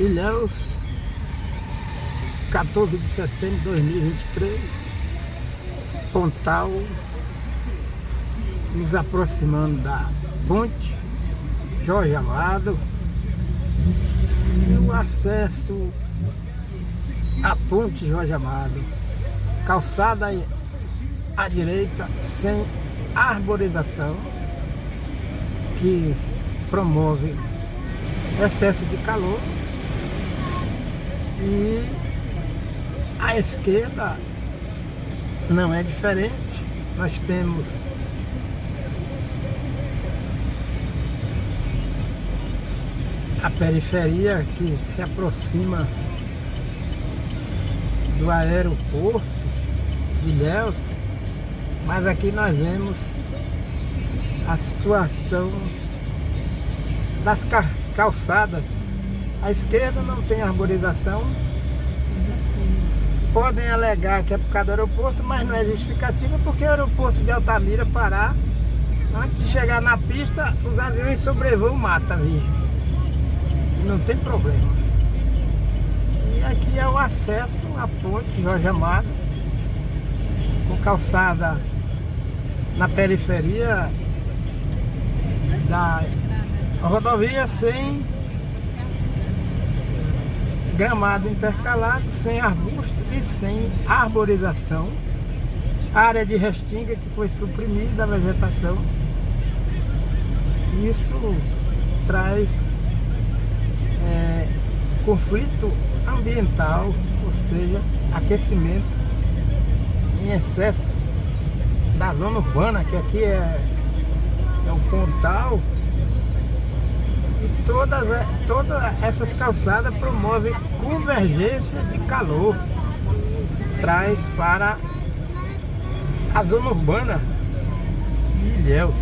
Ilhéus, 14 de setembro de 2023, Pontal, nos aproximando da ponte Jorge Amado, e o acesso à ponte Jorge Amado, calçada à direita, sem arborização, que promove excesso de calor, e à esquerda não é diferente. Nós temos a periferia que se aproxima do aeroporto de Ilhéus, mas aqui nós vemos a situação das calçadas. À esquerda não tem arborização. Podem alegar que é por causa do aeroporto, mas não é justificativa, porque o aeroporto de Altamira, Pará, antes de chegar na pista, os aviões sobrevoam mata virgem. Não tem problema. E aqui é o acesso à ponte Jorge Amado, com calçada na periferia da rodovia, sem gramado intercalado, sem arbusto e sem arborização. Área de restinga que foi suprimida a vegetação. Isso traz conflito ambiental, ou seja, aquecimento em excesso da zona urbana, que aqui é o Pontal. E todas essas calçadas promovem convergência de calor, traz para a zona urbana de Ilhéus.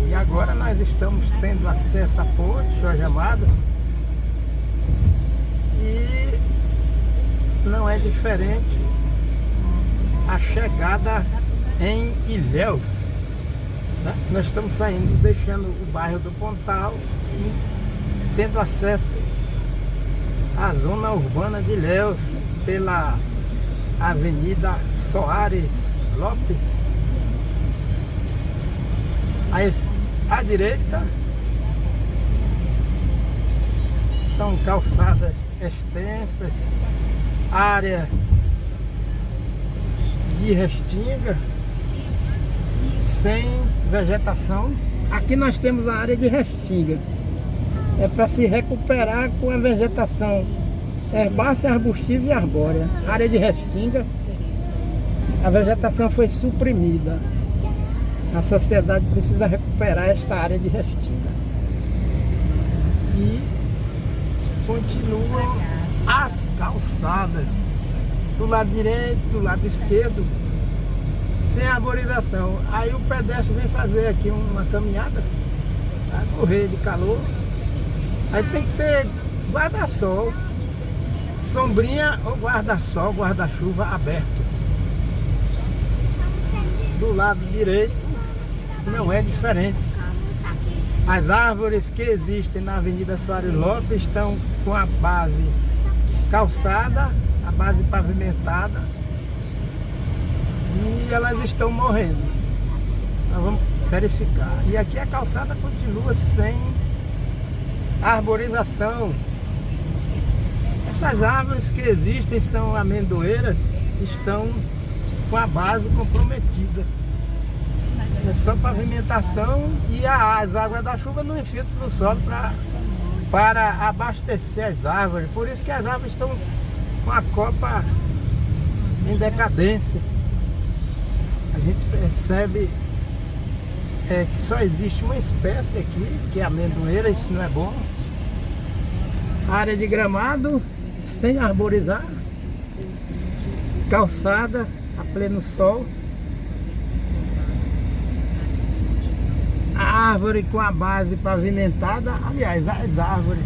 E agora nós estamos tendo acesso à ponte Jorge Amado, e não é diferente a chegada em Ilhéus. Nós estamos saindo, deixando o bairro do Pontal e tendo acesso à zona urbana de Ilhéus pela Avenida Soares Lopes. À direita são calçadas extensas, área de restinga, sem vegetação. Aqui nós temos a área de restinga, é para se recuperar com a vegetação herbácea, arbustiva e arbórea. Área de restinga, a vegetação foi suprimida. A sociedade precisa recuperar esta área de restinga. E continuam as calçadas do lado direito, do lado esquerdo, sem arborização. Aí o pedestre vem fazer aqui uma caminhada, vai morrer de calor. Aí tem que ter guarda-sol, sombrinha ou guarda-sol, guarda-chuva abertos. Do lado direito não é diferente. As árvores que existem na Avenida Soares Lopes estão com a base calçada, a base pavimentada, e elas estão morrendo. Nós vamos verificar. E aqui a calçada continua sem arborização. Essas árvores que existem são amendoeiras, estão com a base comprometida. É só pavimentação, e as águas da chuva não infiltram no solo para abastecer as árvores. Por isso que as árvores estão com a copa em decadência. A gente percebe que só existe uma espécie aqui, que é a amendoeira. Isso não é bom. Área de gramado sem arborizar, calçada a pleno sol, a árvore com a base pavimentada. Aliás, as árvores,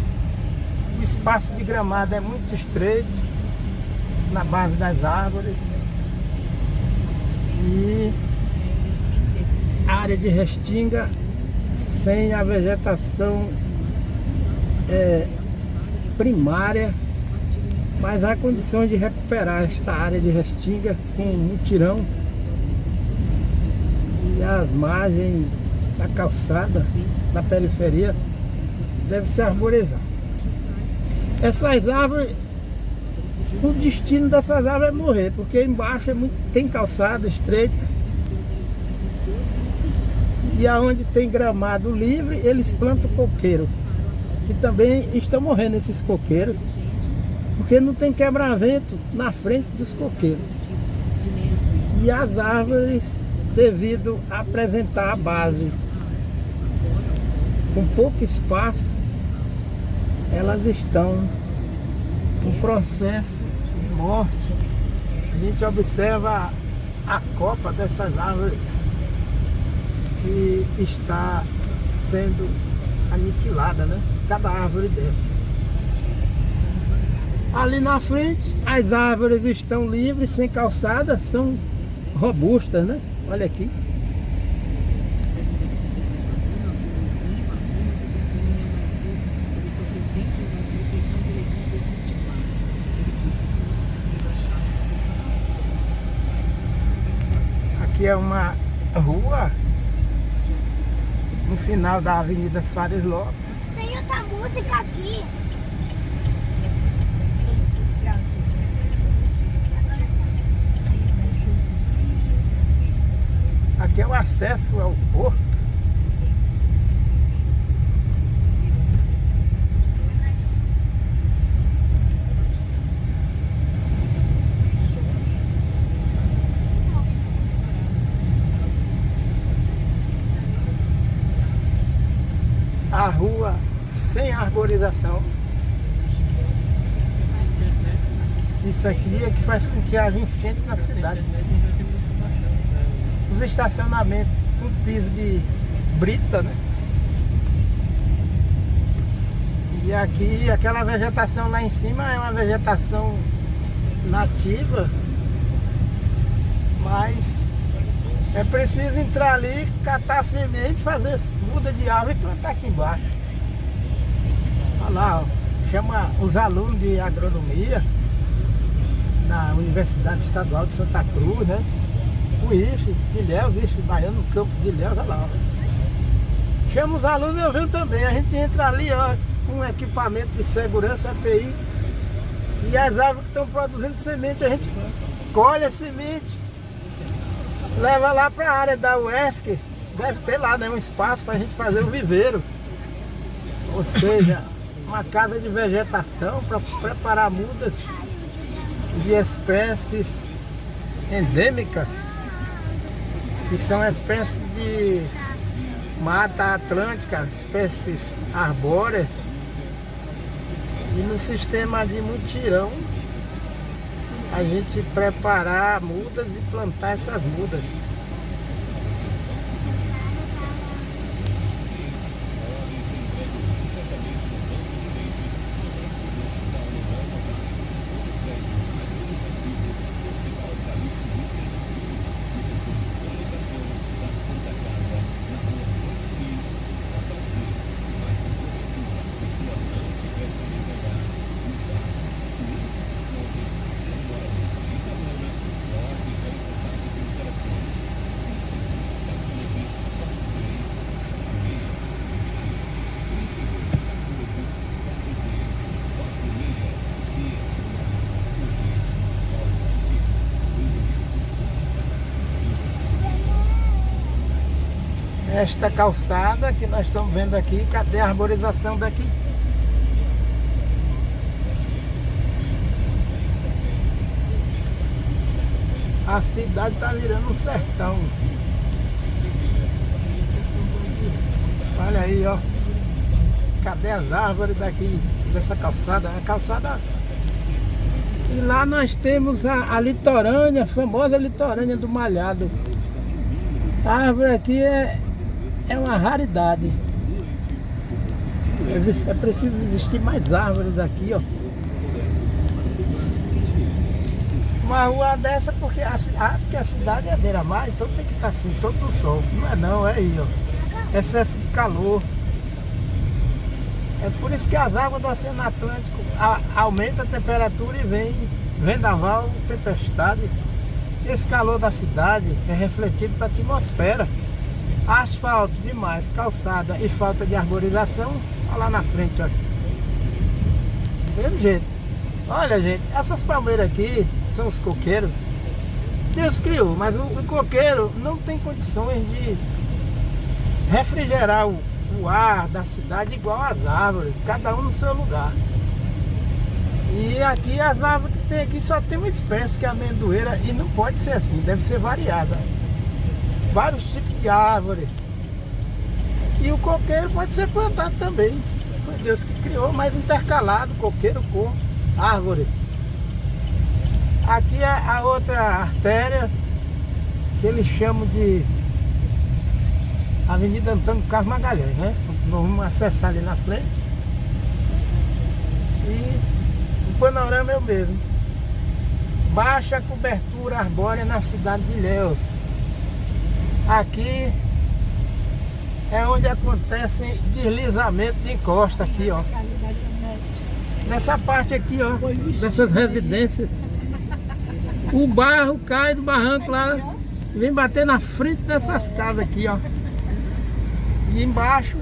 o espaço de gramado é muito estreito na base das árvores, e área de restinga sem a vegetação primária, mas há condições de recuperar esta área de Restinga com mutirão e as margens da calçada da periferia deve se arborizar. Essas árvores, o destino dessas árvores é morrer, porque embaixo tem calçada estreita e aonde tem gramado livre eles plantam coqueiro, que também estão morrendo esses coqueiros, porque não tem quebra-vento na frente dos coqueiros. E as árvores, devido a apresentar a base com pouco espaço, elas estão em processo de morte. A gente observa a copa dessas árvores que está sendo aniquilada, né? Cada árvore dessa. Ali na frente, as árvores estão livres, sem calçada, são robustas, né? Olha aqui. Aqui é uma rua no final da Avenida Soares Lopes. Tem outra música aqui. Aqui é o acesso ao porto. A rua sem arborização. Isso aqui é que faz com que haja enchente na cidade. Os estacionamentos com piso de brita, né? E aqui, aquela vegetação lá em cima é uma vegetação nativa, mas é preciso entrar ali, catar semente, fazer muda de árvore e plantar aqui embaixo. Olha lá, ó, chama os alunos de agronomia na Universidade Estadual de Santa Cruz, né? O IFE de Ilhéus, IFE Baiano, no campo de Ilhéus, olha lá. Ó. Chama os alunos, eu venho também. A gente entra ali, ó, com um equipamento de segurança, API, e as árvores que estão produzindo semente, a gente colhe a semente, leva lá para a área da UESC, deve ter lá, né, um espaço para a gente fazer um viveiro. Ou seja, uma casa de vegetação para preparar mudas de espécies endêmicas, que são espécies de mata atlântica, espécies arbóreas, e no sistema de mutirão a gente preparar mudas e plantar essas mudas. Esta calçada que nós estamos vendo aqui, cadê a arborização daqui? A cidade está virando um sertão. Olha aí, ó. Cadê as árvores daqui, dessa calçada? A calçada... E lá nós temos a litorânea, a famosa litorânea do Malhado. A árvore aqui é uma raridade. É preciso existir mais árvores aqui, ó. Uma rua dessa porque a cidade é beira-mar, então tem que estar assim, todo no sol. Não é não, é aí, ó. Excesso de calor. É por isso que as águas do Oceano Atlântico aumentam a temperatura e vem vendaval, tempestade. Esse calor da cidade é refletido para a atmosfera. Asfalto demais, calçada e falta de arborização. Olha lá na frente, ó. Do mesmo jeito. Olha, gente, essas palmeiras aqui são os coqueiros. Deus criou, mas o coqueiro não tem condições de refrigerar o ar da cidade igual as árvores, cada um no seu lugar. E aqui as árvores que tem aqui só tem uma espécie, que é a amendoeira, e não pode ser assim, deve ser variada. Vários tipos de árvores. E o coqueiro pode ser plantado também. Foi Deus que criou, mas intercalado, coqueiro com árvores. Aqui é a outra artéria, que eles chamam de Avenida Antônio Carlos Magalhães, né? Nós vamos acessar ali na frente. E o panorama é o mesmo. Baixa cobertura arbórea na cidade de Ilhéus. Aqui é onde acontecem deslizamentos de encosta aqui, ó. Nessa parte aqui, ó, dessas residências. O barro cai do barranco lá, vem bater na frente dessas casas aqui, ó. E embaixo,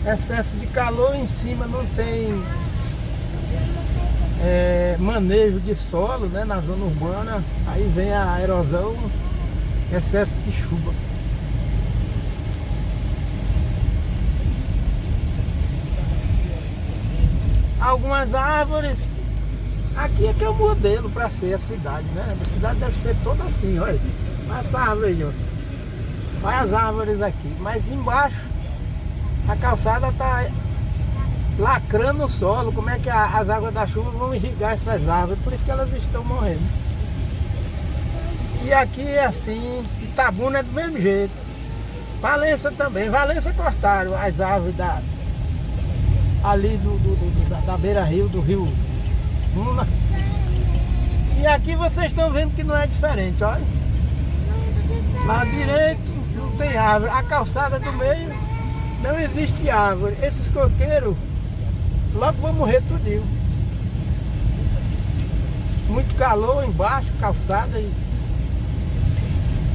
excesso de calor, em cima não tem manejo de solo, né, na zona urbana. Aí vem a erosão, excesso de chuva. Algumas árvores, aqui é que é o modelo para ser a cidade, né? A cidade deve ser toda assim, olha. Olha essa árvore aí, ó. Olha as árvores aqui. Mas embaixo, a calçada está lacrando o solo. Como é que as águas da chuva vão irrigar essas árvores? Por isso que elas estão morrendo. E aqui é assim, Itabuna é do mesmo jeito. Valença também. Valença cortaram as árvores ali da beira-rio, do rio Una. E aqui vocês estão vendo que não é diferente, olha. Lá direito não tem árvore. A calçada do meio não existe árvore. Esses coqueiros logo vão morrer tudinho. Muito calor embaixo, calçada e...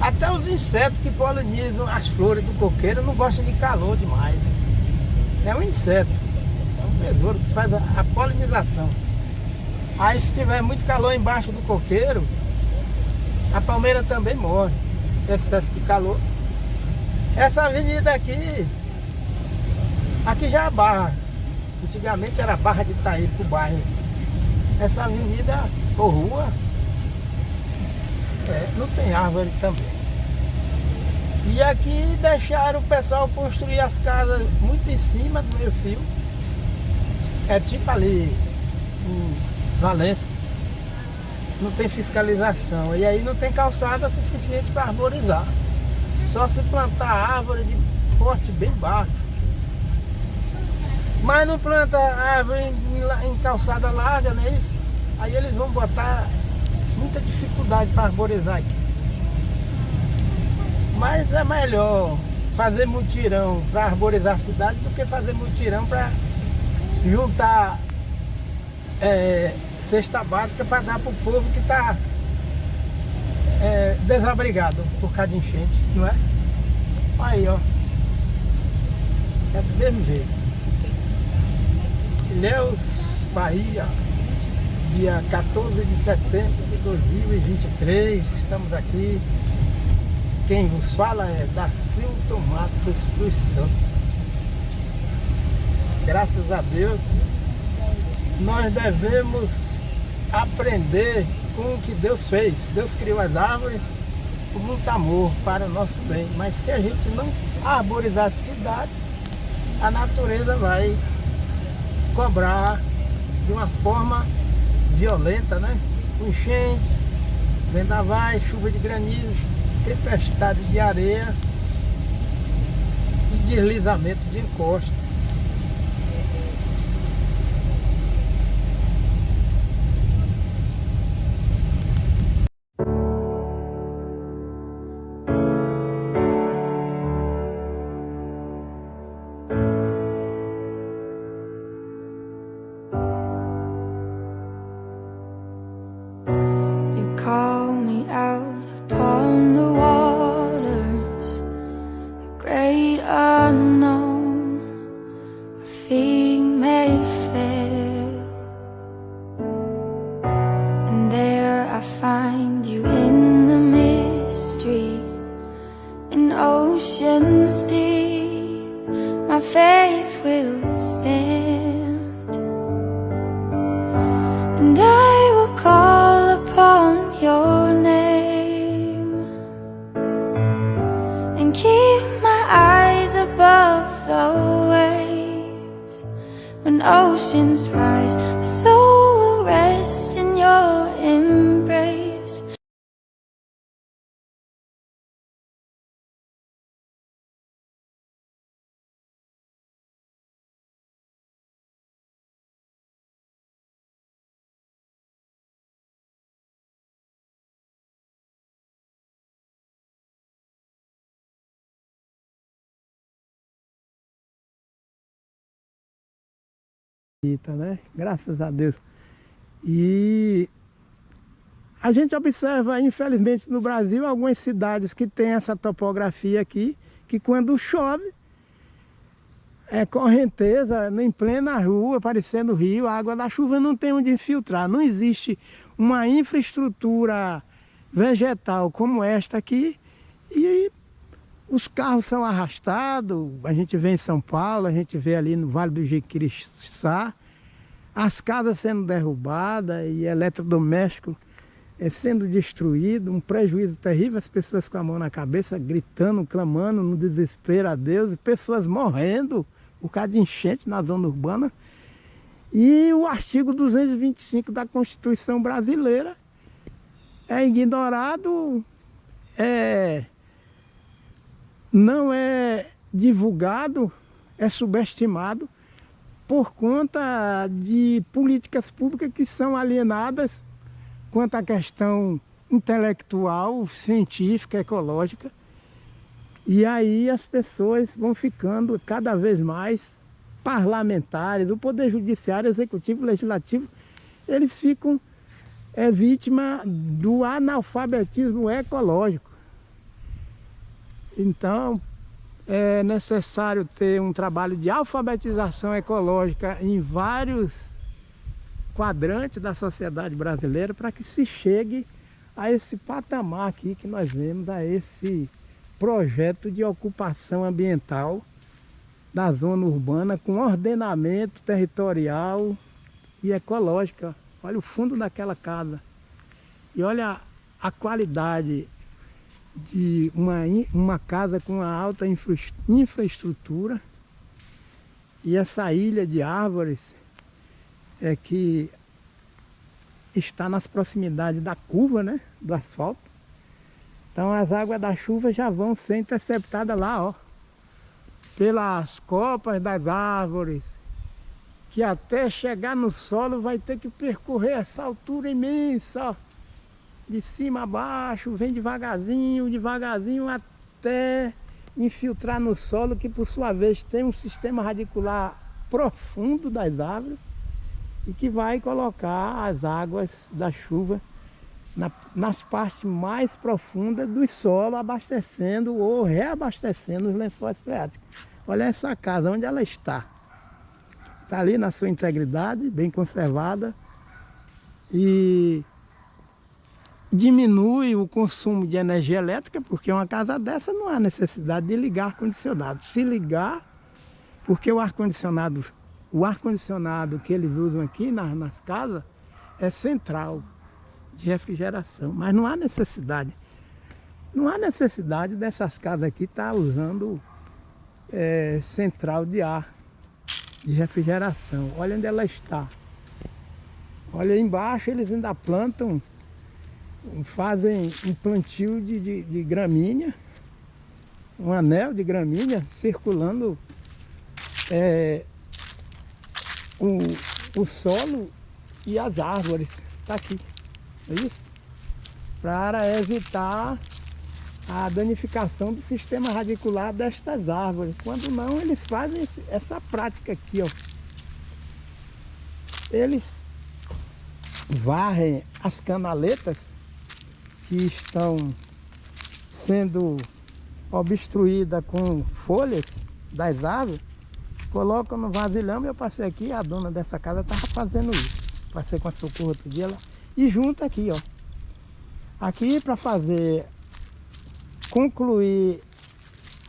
Até os insetos que polinizam as flores do coqueiro não gostam de calor demais. É um inseto, é um besouro que faz a polinização. Aí se tiver muito calor embaixo do coqueiro, a palmeira também morre. Excesso de calor. Essa avenida aqui já é a Barra. Antigamente era a Barra de Itaí pro bairro. Essa avenida ou rua não tem árvore também. E aqui deixaram o pessoal construir as casas muito em cima do meio fio. É tipo ali em Valença. Não tem fiscalização. E aí não tem calçada suficiente para arborizar. Só se plantar árvore de porte bem baixo. Mas não planta árvore em calçada larga, não é isso? Aí eles vão botar muita dificuldade para arborizar aqui. Mas é melhor fazer mutirão para arborizar a cidade do que fazer mutirão para juntar cesta básica para dar para o povo que está desabrigado por causa de enchente, não é? Aí, ó. É do mesmo jeito. Ilhéus, Bahia, dia 14 de setembro de 2023, estamos aqui. Quem vos fala é Dacilton Matos dos Santos. Graças a Deus, nós devemos aprender com o que Deus fez. Deus criou as árvores com muito amor para o nosso bem. Mas se a gente não arborizar a cidade, a natureza vai cobrar de uma forma violenta, né? Enchente, vendavais, chuva de granizo, tempestade de areia e deslizamento de encosta. feet may fail, and there I find you in the mystery, in oceans deep, my faith will stand, and I will call upon your name, and keep my eyes above the waves. When oceans rise, my soul will rest in your embrace. Né? Graças a Deus. E a gente observa, infelizmente, no Brasil, algumas cidades que têm essa topografia aqui, que quando chove, é correnteza em plena rua, parecendo rio, a água da chuva não tem onde infiltrar. Não existe uma infraestrutura vegetal como esta aqui, e os carros são arrastados. A gente vê em São Paulo, a gente vê ali no Vale do Jequiriçá, as casas sendo derrubadas e eletrodomésticos sendo destruído, um prejuízo terrível, as pessoas com a mão na cabeça, gritando, clamando no desespero a Deus, e pessoas morrendo por causa de enchente na zona urbana. E o artigo 225 da Constituição Brasileira é ignorado, não é divulgado, é subestimado por conta de políticas públicas que são alienadas quanto à questão intelectual, científica, ecológica. E aí as pessoas vão ficando cada vez mais parlamentares, o Poder Judiciário, Executivo, Legislativo, eles ficam vítima do analfabetismo ecológico. Então, é necessário ter um trabalho de alfabetização ecológica em vários quadrantes da sociedade brasileira para que se chegue a esse patamar aqui que nós vemos, a esse projeto de ocupação ambiental da zona urbana com ordenamento territorial e ecológico. Olha o fundo daquela casa e olha a qualidade de uma casa com uma alta infraestrutura, e essa ilha de árvores que está nas proximidades da curva, né, do asfalto. Então as águas da chuva já vão ser interceptadas lá, ó, pelas copas das árvores, que até chegar no solo vai ter que percorrer essa altura imensa, ó, de cima a baixo, vem devagarzinho, devagarzinho, até infiltrar no solo, que por sua vez tem um sistema radicular profundo das árvores e que vai colocar as águas da chuva nas partes mais profundas do solo, abastecendo ou reabastecendo os lençóis freáticos. Olha essa casa, onde ela está. Está ali na sua integridade, bem conservada, e diminui o consumo de energia elétrica, porque uma casa dessa não há necessidade de ligar ar-condicionado. Se ligar, porque o ar-condicionado que eles usam aqui nas casas é central de refrigeração, mas não há necessidade. Não há necessidade dessas casas aqui estar usando central de ar, de refrigeração. Olha onde ela está. Olha aí embaixo, eles ainda plantam, fazem um plantio de gramínea, um anel de gramínea circulando o solo e as árvores. Está aqui, é isso? Para evitar a danificação do sistema radicular destas árvores. Quando não, eles fazem essa prática aqui, ó. Eles varrem as canaletas que estão sendo obstruídas com folhas das árvores, colocam no vasilhame. Eu passei aqui, a dona dessa casa estava fazendo isso. Passei com a Socorro outro dia lá. E junto aqui, ó. Aqui para fazer, concluir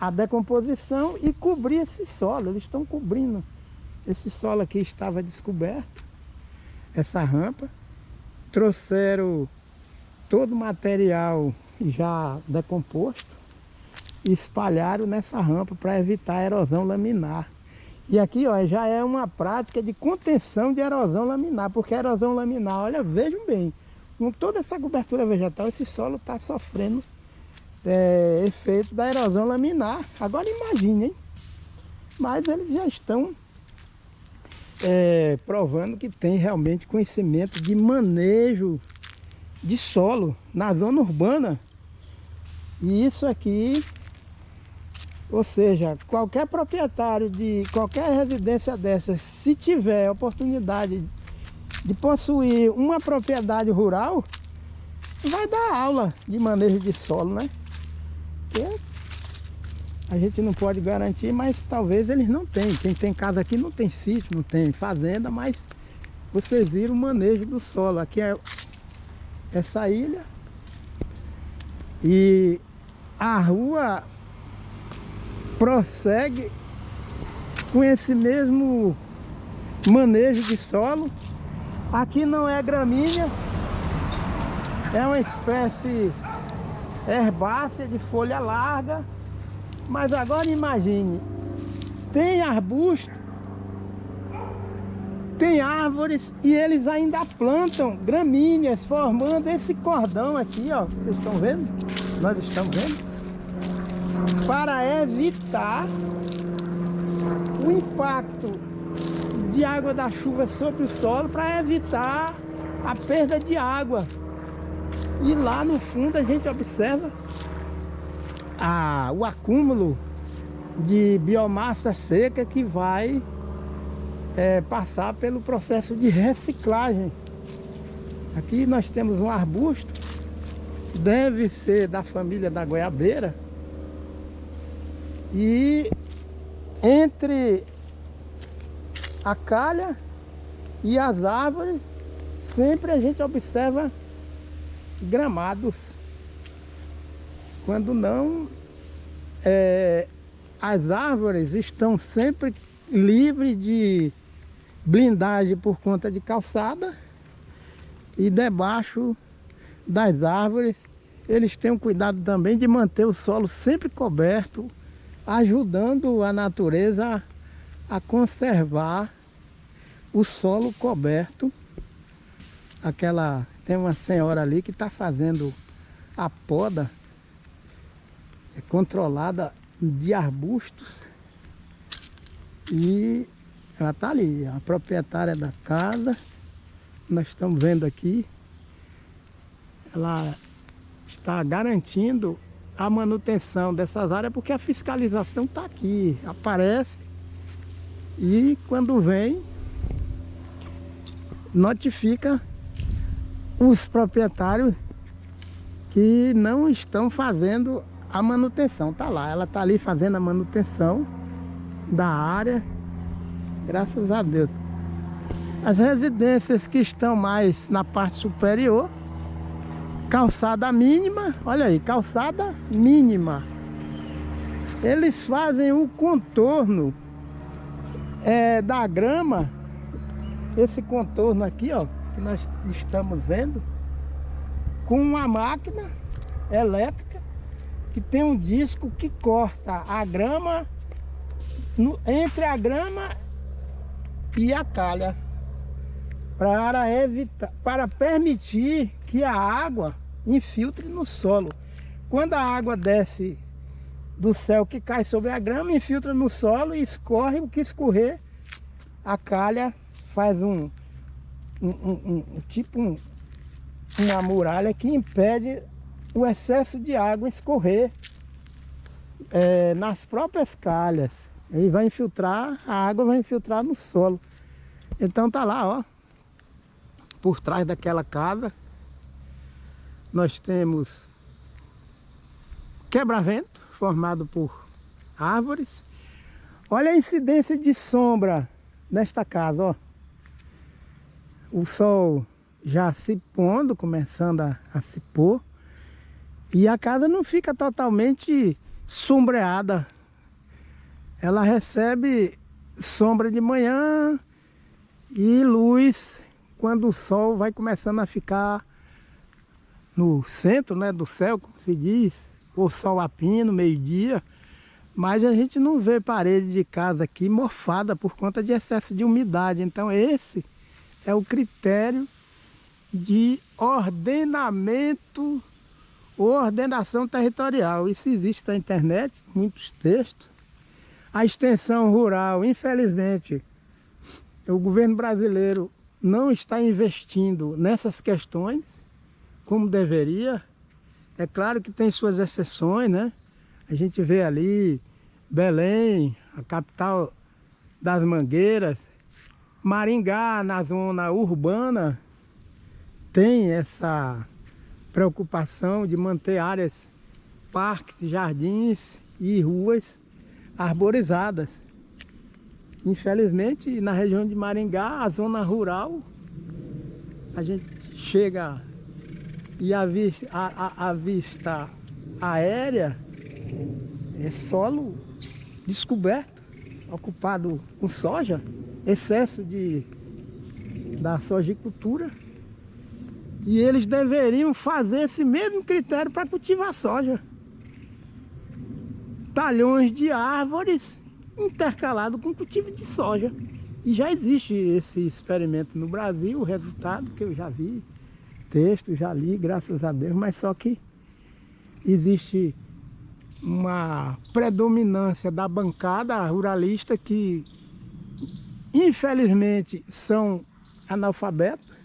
a decomposição e cobrir esse solo. Eles estão cobrindo. Esse solo aqui estava descoberto, essa rampa. Trouxeram todo o material já decomposto e espalharam nessa rampa para evitar a erosão laminar. E aqui, ó, já é uma prática de contenção de erosão laminar, porque a erosão laminar, olha, vejam bem, com toda essa cobertura vegetal, esse solo está sofrendo efeito da erosão laminar. Agora imagine, hein? Mas eles já estão provando que tem realmente conhecimento de manejo de solo na zona urbana. E isso aqui, ou seja, qualquer proprietário de qualquer residência dessas, se tiver a oportunidade de possuir uma propriedade rural, vai dar aula de manejo de solo, né? Porque a gente não pode garantir, mas talvez eles não tenham. Quem tem casa aqui não tem sítio, não tem fazenda, mas vocês viram o manejo do solo. Aqui é essa ilha. E a rua prossegue com esse mesmo manejo de solo. Aqui não é gramínea, é uma espécie herbácea de folha larga. Mas agora imagine, tem arbusto, tem árvores e eles ainda plantam gramíneas, formando esse cordão aqui, ó. Vocês estão vendo? Nós estamos vendo? Para evitar o impacto de água da chuva sobre o solo, para evitar a perda de água. E lá no fundo a gente observa o acúmulo de biomassa seca que vai passar pelo processo de reciclagem. Aqui nós temos um arbusto, deve ser da família da goiabeira, e entre a calha e as árvores sempre a gente observa gramados. Quando não, as árvores estão sempre livres de blindagem por conta de calçada, e debaixo das árvores eles têm o cuidado também de manter o solo sempre coberto, ajudando a natureza a conservar o solo coberto. Tem uma senhora ali que está fazendo a poda controlada de arbustos, e ela está ali, a proprietária da casa. Nós estamos vendo aqui, ela está garantindo a manutenção dessas áreas, porque a fiscalização está aqui, aparece, e quando vem notifica os proprietários que não estão fazendo a manutenção. Tá lá, ela tá ali fazendo a manutenção da área, graças a Deus. As residências que estão mais na parte superior, calçada mínima, olha aí, calçada mínima. Eles fazem o contorno da grama, esse contorno aqui, ó, que nós estamos vendo, com uma máquina elétrica que tem um disco que corta a grama entre a grama e a calha, para permitir que a água infiltre no solo. Quando a água desce do céu, que cai sobre a grama, infiltra no solo e escorre. O que escorrer, a calha faz uma muralha que impede o excesso de água escorrer nas próprias calhas. Aí vai infiltrar, a água vai infiltrar no solo. Então tá lá, ó, por trás daquela casa nós temos quebra-vento formado por árvores, Olha a incidência de sombra nesta casa, ó. O sol já se pondo, começando a se pôr. E a casa não fica totalmente sombreada. Ela recebe sombra de manhã e luz quando o sol vai começando a ficar no centro, né, do céu, como se diz, ou sol a pino, meio-dia. Mas a gente não vê parede de casa aqui mofada por conta de excesso de umidade. Então esse é o critério de ordenamento ou ordenação territorial. Isso existe na internet, muitos textos. A extensão rural, infelizmente, o governo brasileiro não está investindo nessas questões como deveria. É claro que tem suas exceções, né? A gente vê ali Belém, a capital das Mangueiras, Maringá, na zona urbana, tem essa preocupação de manter áreas, parques, jardins e ruas arborizadas. Infelizmente, na região de Maringá, a zona rural, a gente chega e a vista aérea é solo descoberto, ocupado com soja, excesso da sojicultura. E eles deveriam fazer esse mesmo critério para cultivar soja. Talhões de árvores intercalados com cultivo de soja. E já existe esse experimento no Brasil, o resultado que eu já vi, texto, já li, graças a Deus, mas só que existe uma predominância da bancada ruralista que infelizmente são analfabetos,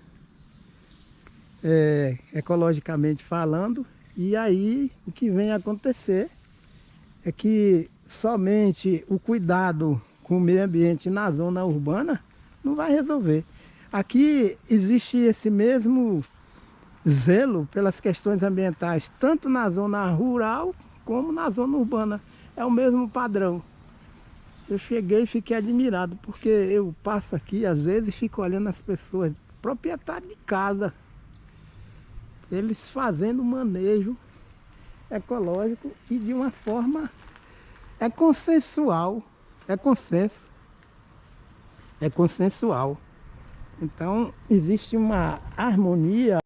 ecologicamente falando, e aí o que vem a acontecer é que somente o cuidado com o meio ambiente na zona urbana não vai resolver. Aqui existe esse mesmo zelo pelas questões ambientais, tanto na zona rural como na zona urbana. É o mesmo padrão. Eu cheguei e fiquei admirado, porque eu passo aqui, às vezes, e fico olhando as pessoas, proprietários de casa, eles fazendo manejo ecológico e de uma forma consensual, é consensual. Então, existe uma harmonia.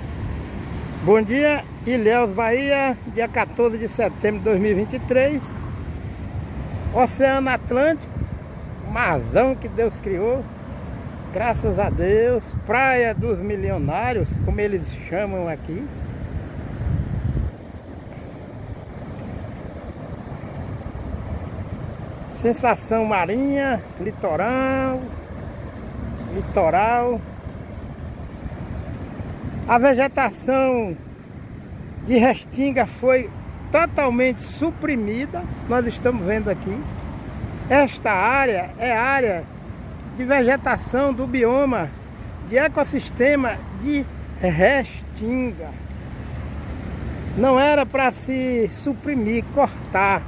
Bom dia, Ilhéus, Bahia, dia 14 de setembro de 2023. Oceano Atlântico, marzão que Deus criou, graças a Deus. Praia dos Milionários, como eles chamam aqui. Sensação marinha, litoral. A vegetação de restinga foi totalmente suprimida, nós estamos vendo aqui. Esta área é área de vegetação do bioma de ecossistema de restinga. Não era para se suprimir, cortar.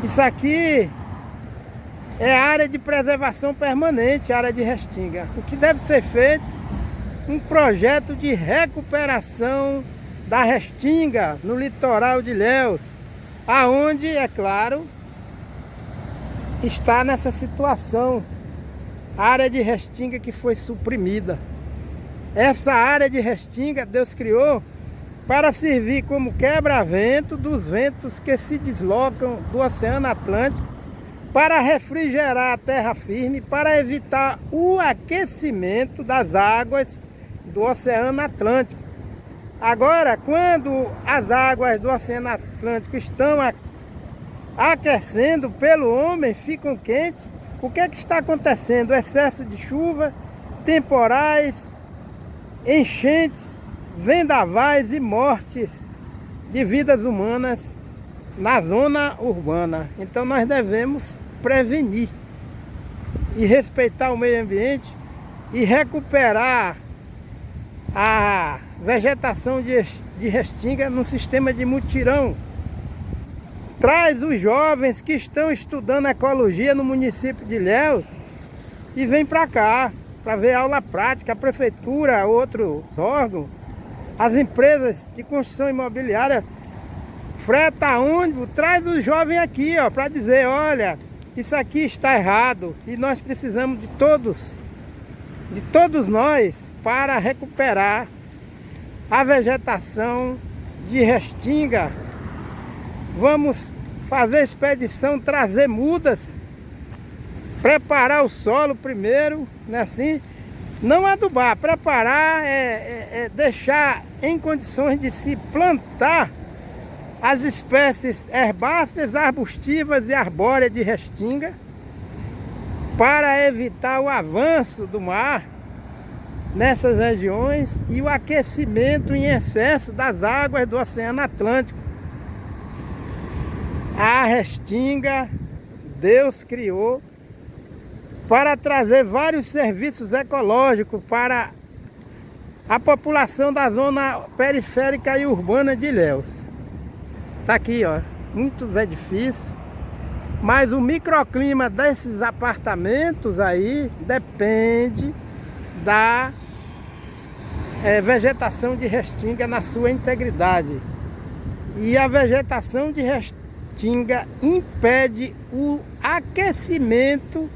Isso aqui é área de preservação permanente, área de restinga. O que deve ser feito? Um projeto de recuperação da restinga no litoral de Ilhéus, aonde, é claro, está nessa situação, área de restinga que foi suprimida. Essa área de restinga Deus criou para servir como quebra-vento dos ventos que se deslocam do Oceano Atlântico, para refrigerar a terra firme, para evitar o aquecimento das águas do Oceano Atlântico. Agora, quando as águas do Oceano Atlântico estão aquecendo pelo homem, ficam quentes, o que é que está acontecendo? Excesso de chuva, temporais, enchentes, vendavais e mortes de vidas humanas na zona urbana. Então nós devemos prevenir e respeitar o meio ambiente e recuperar a vegetação de restinga no sistema de mutirão. traz os jovens que estão estudando ecologia no município de Ilhéus e vem para cá para ver aula prática. A prefeitura, outros órgãos, as empresas de construção imobiliária freta ônibus, traz os jovens aqui, ó, para dizer, olha, isso aqui está errado e nós precisamos de todos nós para recuperar a vegetação de Restinga. Vamos fazer expedição, trazer mudas, preparar o solo primeiro, né, assim, não adubar, preparar, deixar em condições de se plantar as espécies herbáceas, arbustivas e arbóreas de Restinga, para evitar o avanço do mar nessas regiões e o aquecimento em excesso das águas do Oceano Atlântico. A Restinga, Deus criou para trazer vários serviços ecológicos para a população da zona periférica e urbana de Ilhéus. Tá aqui, ó, muitos edifícios, mas o microclima desses apartamentos aí depende da vegetação de Restinga na sua integridade. E a vegetação de Restinga impede o aquecimento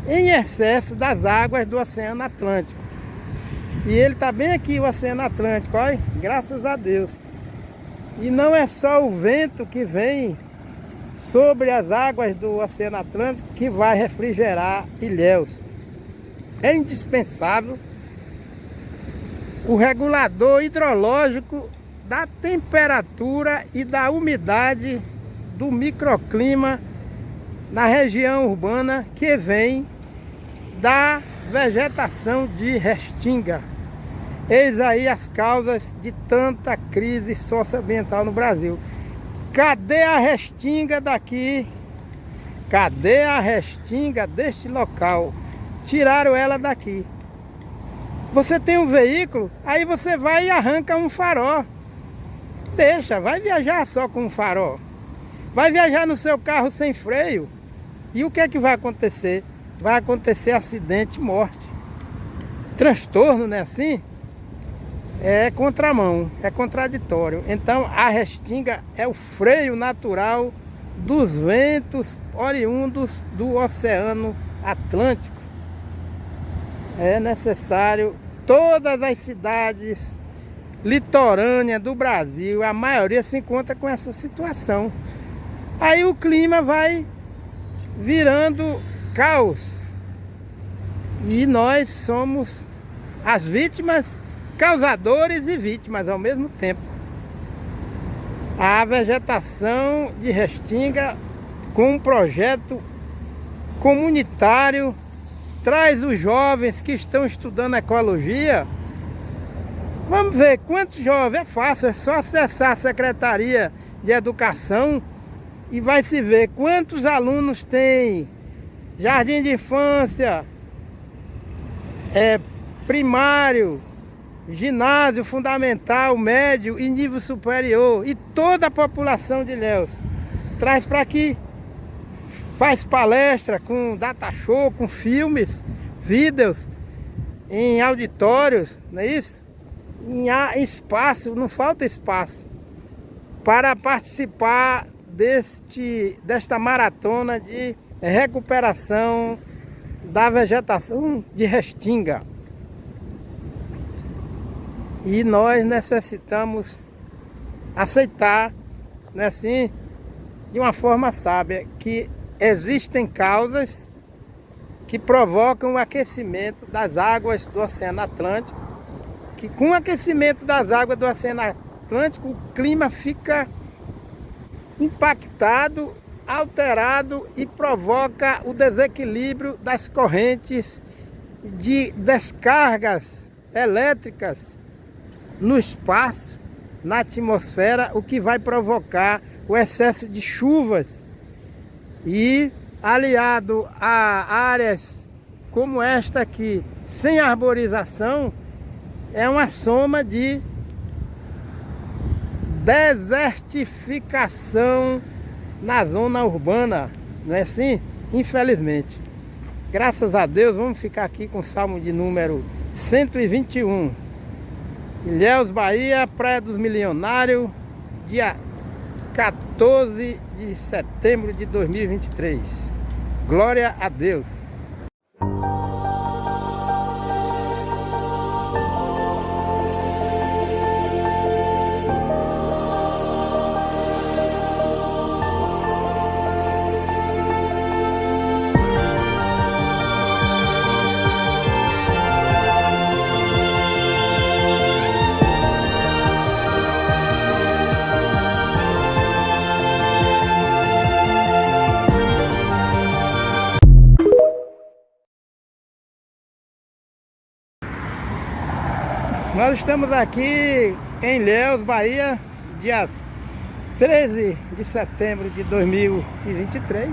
em excesso das águas do Oceano Atlântico. E ele está bem aqui, o Oceano Atlântico, olha, graças a Deus. E não é só o vento que vem sobre as águas do Oceano Atlântico que vai refrigerar Ilhéus. É indispensável o regulador hidrológico da temperatura e da umidade do microclima na região urbana que vem da vegetação de Restinga. Eis aí as causas de tanta crise socioambiental no Brasil. Cadê a Restinga daqui? Cadê a Restinga deste local? Tiraram ela daqui. Você tem um veículo, aí você vai e arranca um farol. Deixa, vai viajar só com um farol. Vai viajar no seu carro sem freio. E o que é que vai acontecer? Vai acontecer acidente, morte. Transtorno, não é assim? É contramão, é contraditório. Então a Restinga é o freio natural dos ventos oriundos do Oceano Atlântico. É necessário todas as cidades litorâneas do Brasil, a maioria se encontra com essa situação. Aí o clima vai virando caos. E nós somos as vítimas, causadores e vítimas ao mesmo tempo. A vegetação de Restinga, com um projeto comunitário, traz os jovens que estão estudando ecologia. Vamos ver quantos jovens, é fácil, é só acessar a Secretaria de Educação e vai se ver quantos alunos tem jardim de infância, primário, ginásio fundamental, médio e nível superior, e toda a população de Ilhéus. Traz para aqui, faz palestra com data show, com filmes, vídeos, em auditórios, não é isso? Em espaço, não falta espaço para participar desta maratona de recuperação da vegetação de Restinga. E nós necessitamos aceitar, né, assim, de uma forma sábia, que existem causas que provocam o aquecimento das águas do Oceano Atlântico, que com o aquecimento das águas do Oceano Atlântico, o clima fica impactado, alterado e provoca o desequilíbrio das correntes de descargas elétricas no espaço, na atmosfera, o que vai provocar o excesso de chuvas. E aliado a áreas como esta aqui, sem arborização, é uma soma de desertificação na zona urbana, não é assim? Infelizmente. Graças a Deus, vamos ficar aqui com o Salmo de número 121. Ilhéus, Bahia, Praia dos Milionários, dia 14 de setembro de 2023. Glória a Deus. Nós estamos aqui em Ilhéus, Bahia, dia 13 de setembro de 2023.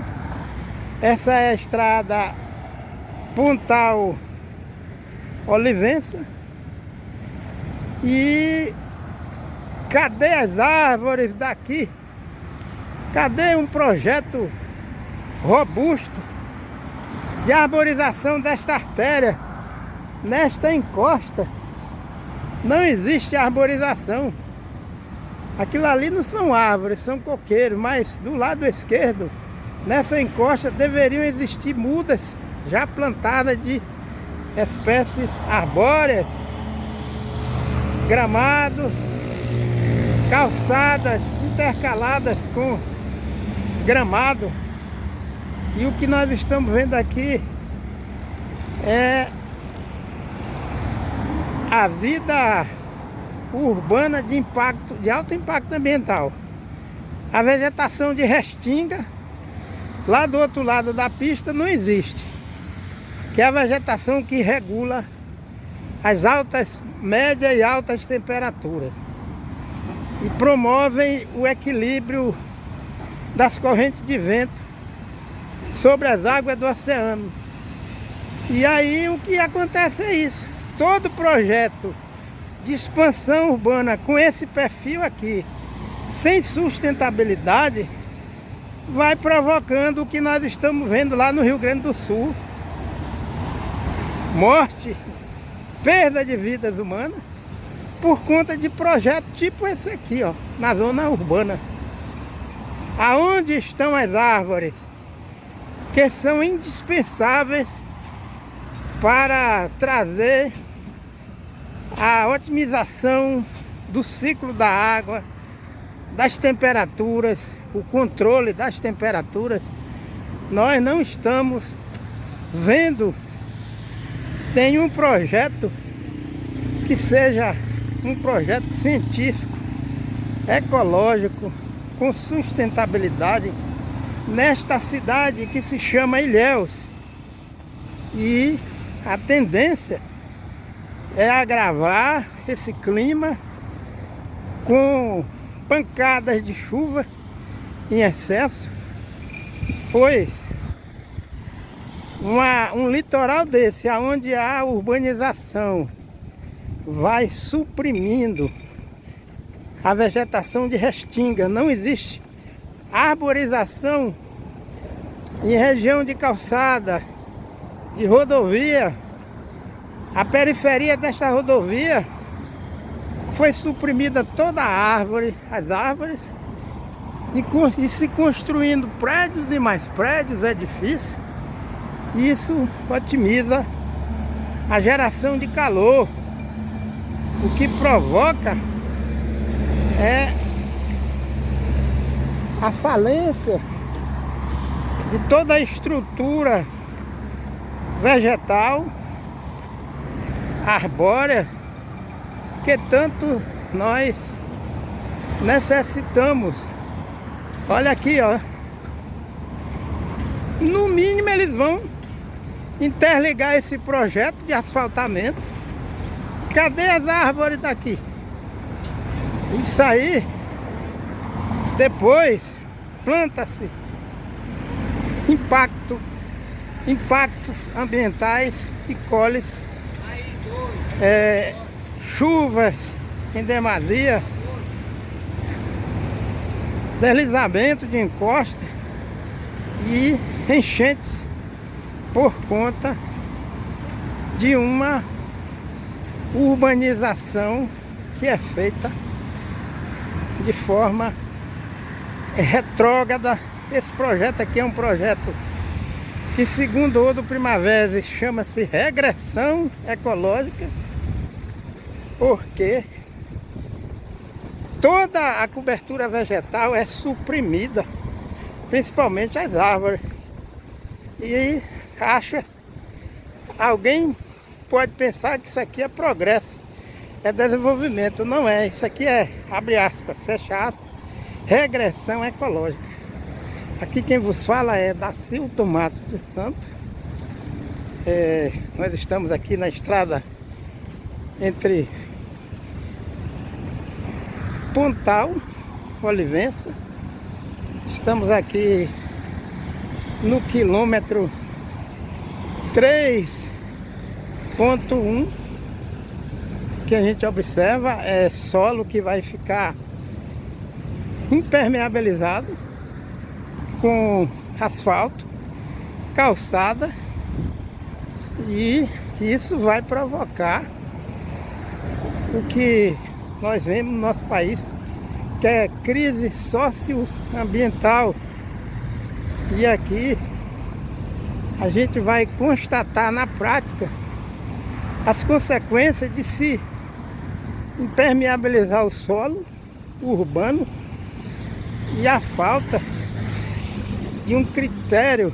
Essa é a estrada Pontal Olivença. E cadê as árvores daqui? Cadê um projeto robusto de arborização desta artéria, nesta encosta? Não existe arborização. Aquilo ali não são árvores, são coqueiros, mas do lado esquerdo, nessa encosta, deveriam existir mudas já plantadas de espécies arbóreas, gramados, calçadas intercaladas com gramado. E o que nós estamos vendo aqui é a vida urbana de impacto, de alto impacto ambiental. A vegetação de restinga lá do outro lado da pista não existe, que é a vegetação que regula as altas, médias e altas temperaturas e promovem o equilíbrio das correntes de vento sobre as águas do oceano. E aí o que acontece é isso. Todo projeto de expansão urbana com esse perfil aqui, sem sustentabilidade, vai provocando o que nós estamos vendo lá no Rio Grande do Sul. Morte, perda de vidas humanas, por conta de projetos tipo esse aqui, ó, na zona urbana. Aonde estão as árvores que são indispensáveis para trazer a otimização do ciclo da água, das temperaturas, o controle das temperaturas? Nós não estamos vendo nenhum projeto que seja um projeto científico, ecológico, com sustentabilidade nesta cidade que se chama Ilhéus. E a tendência é agravar esse clima com pancadas de chuva em excesso, pois um litoral desse, onde a urbanização vai suprimindo a vegetação de restinga, não existe arborização em região de calçada, de rodovia. A periferia desta rodovia foi suprimida toda a árvore, as árvores, e se construindo prédios e mais prédios, edifícios. Isso otimiza a geração de calor, o que provoca é a falência de toda a estrutura vegetal, arbórea, que tanto nós necessitamos. Olha aqui, ó. No mínimo eles vão interligar esse projeto de asfaltamento. Cadê as árvores daqui? Isso aí, depois planta-se impactos ambientais e colhe-se chuvas em demasia deslizamento de encosta e enchentes por conta de uma urbanização que é feita de forma retrógrada. Esse projeto aqui é um projeto que, segundo o Odo Primavera, chama-se regressão ecológica, porque toda a cobertura vegetal é suprimida, principalmente as árvores. E alguém pode pensar que isso aqui é progresso, é desenvolvimento. Não é, isso aqui é, abre aspas, fecha aspas, regressão ecológica. Aqui quem vos fala é Dacilton Matos dos Santos. Nós estamos aqui na estrada entre Pontal, Olivença. Estamos aqui no quilômetro 3.1, que a gente observa é solo que vai ficar impermeabilizado com asfalto, calçada, e isso vai provocar o que nós vemos no nosso país, que é crise socioambiental. E aqui a gente vai constatar na prática as consequências de se impermeabilizar o solo urbano e a falta de um critério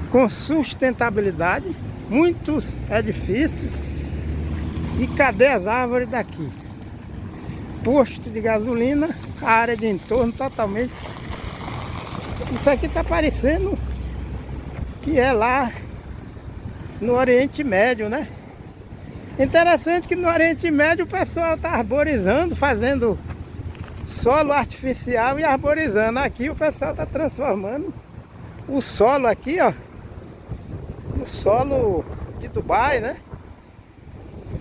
com sustentabilidade. Muitos edifícios, e cadê as árvores daqui? Posto de gasolina, a área de entorno totalmente. Isso aqui está parecendo que é lá no Oriente Médio, né? Interessante que no Oriente Médio o pessoal está arborizando, fazendo solo artificial e arborizando. Aqui o pessoal está transformando o solo aqui, ó, no solo de Dubai, né?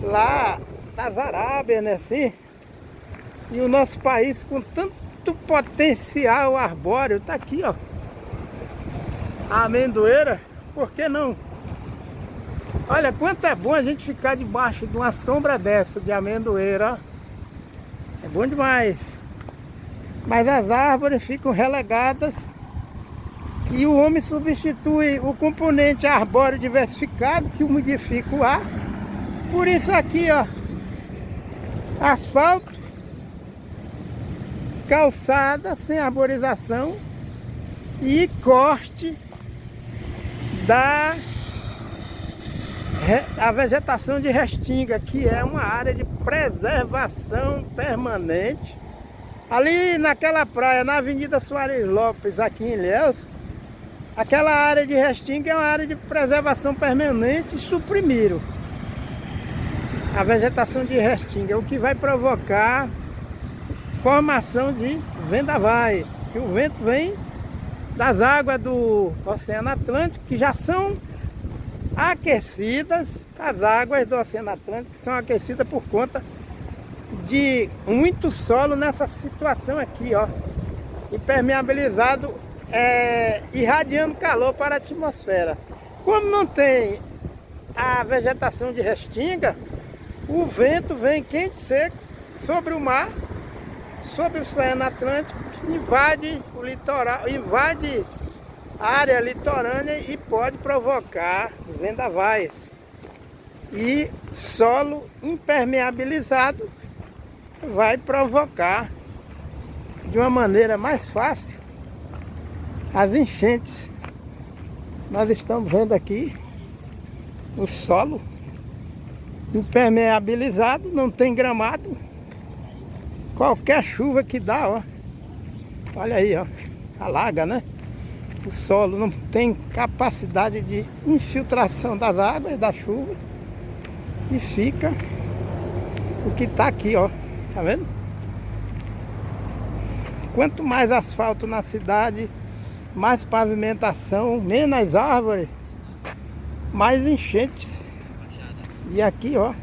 Lá das Arábias, né? Assim. E o nosso país com tanto potencial arbóreo, tá aqui, ó. A amendoeira, por que não? Olha quanto é bom a gente ficar debaixo de uma sombra dessa de amendoeira. É bom demais. Mas as árvores ficam relegadas e o homem substitui o componente arbóreo diversificado, que umidifica o ar. Por isso aqui, ó, asfalto, calçada sem arborização e corte da a vegetação de restinga, que é uma área de preservação permanente. Ali naquela praia, na Avenida Soares Lopes, aqui em Ilhéus, aquela área de restinga é uma área de preservação permanente e suprimiram a vegetação de restinga, o que vai provocar formação de vendavais, que o vento vem das águas do Oceano Atlântico, que já são aquecidas. As águas do Oceano Atlântico são aquecidas por conta de muito solo nessa situação aqui, ó, impermeabilizado, irradiando calor para a atmosfera. Como não tem a vegetação de restinga, o vento vem quente e seco sobre o mar, sobre o Oceano Atlântico, invade o litoral, invade a área litorânea e pode provocar vendavais. E solo impermeabilizado vai provocar de uma maneira mais fácil as enchentes. Nós estamos vendo aqui o solo impermeabilizado, não tem gramado. Qualquer chuva que dá, ó, olha aí, ó, alaga, né? O solo não tem capacidade de infiltração das águas da chuva e fica o que tá aqui, ó, tá vendo? Quanto mais asfalto na cidade, mais pavimentação, menos árvores, mais enchentes. E aqui, ó,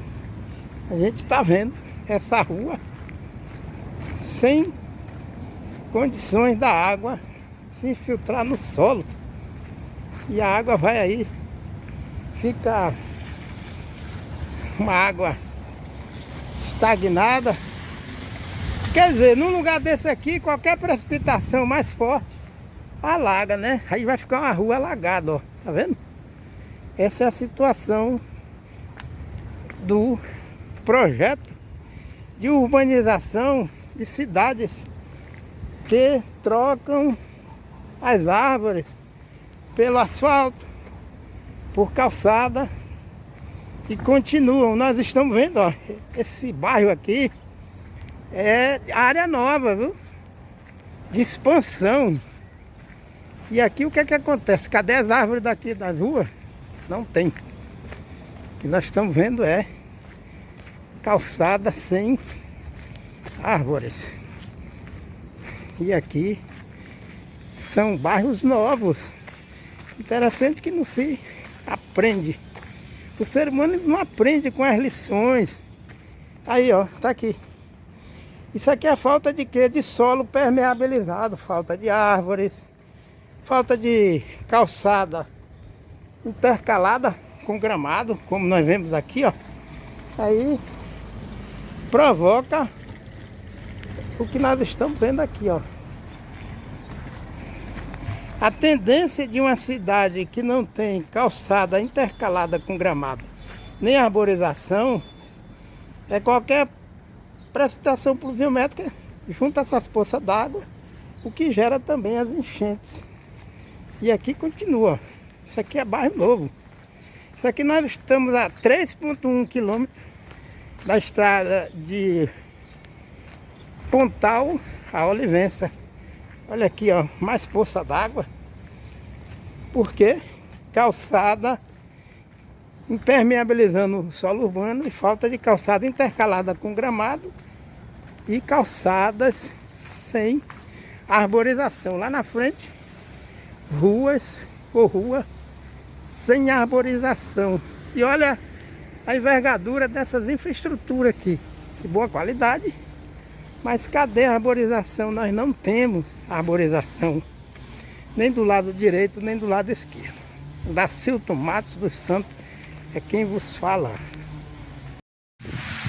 a gente tá vendo essa rua sem condições da água se infiltrar no solo. E a água vai aí, fica uma água estagnada. Quer dizer, num lugar desse aqui, qualquer precipitação mais forte alaga, né? Aí vai ficar uma rua alagada, ó. Tá vendo? Essa é a situação do projeto de urbanização de cidades que trocam as árvores pelo asfalto, por calçada e continuam. Nós estamos vendo, ó, esse bairro aqui é área nova, viu? De expansão. E aqui o que é que acontece? Cadê as árvores daqui das ruas? Não tem. O que nós estamos vendo é calçada sem árvores. E aqui são bairros novos. Interessante que não se aprende. O ser humano não aprende com as lições. Aí, ó, tá aqui. Isso aqui é falta de quê? De solo permeabilizado, falta de árvores, falta de calçada intercalada com gramado, como nós vemos aqui, ó. Aí provoca o que nós estamos vendo aqui, ó. A tendência de uma cidade que não tem calçada intercalada com gramado, nem arborização, é qualquer precipitação pluviométrica junto a essas poças d'água, o que gera também as enchentes. E aqui continua. Isso aqui é bairro novo. Isso aqui nós estamos a 3,1 quilômetros da estrada de Pontal a Olivença. Olha aqui, ó, mais poça d'água. Por quê? Calçada impermeabilizando o solo urbano e falta de calçada intercalada com gramado e calçadas sem arborização. Lá na frente, ruas ou rua sem arborização. E olha a envergadura dessas infraestruturas aqui, de boa qualidade. Mas cadê a arborização? Nós não temos arborização, nem do lado direito, nem do lado esquerdo. Dacilton Matos dos Santos é quem vos fala.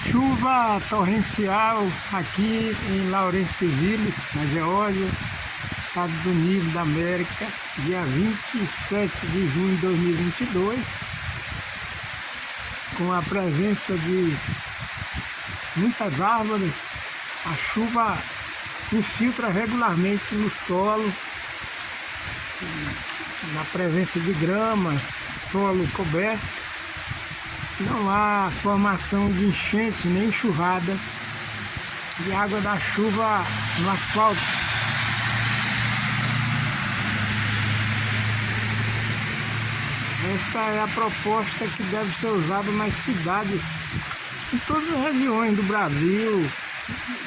Chuva torrencial aqui em Lawrenceville, na Geórgia, Estados Unidos da América, dia 27 de junho de 2022, com a presença de muitas árvores. A chuva infiltra regularmente no solo, na presença de grama, solo coberto. Não há formação de enchente nem enxurrada de água da chuva no asfalto. Essa é a proposta que deve ser usada nas cidades, em todas as regiões do Brasil,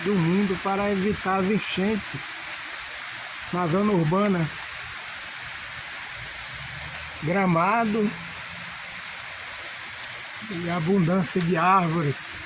do mundo, para evitar as enchentes na zona urbana. Gramado e abundância de árvores.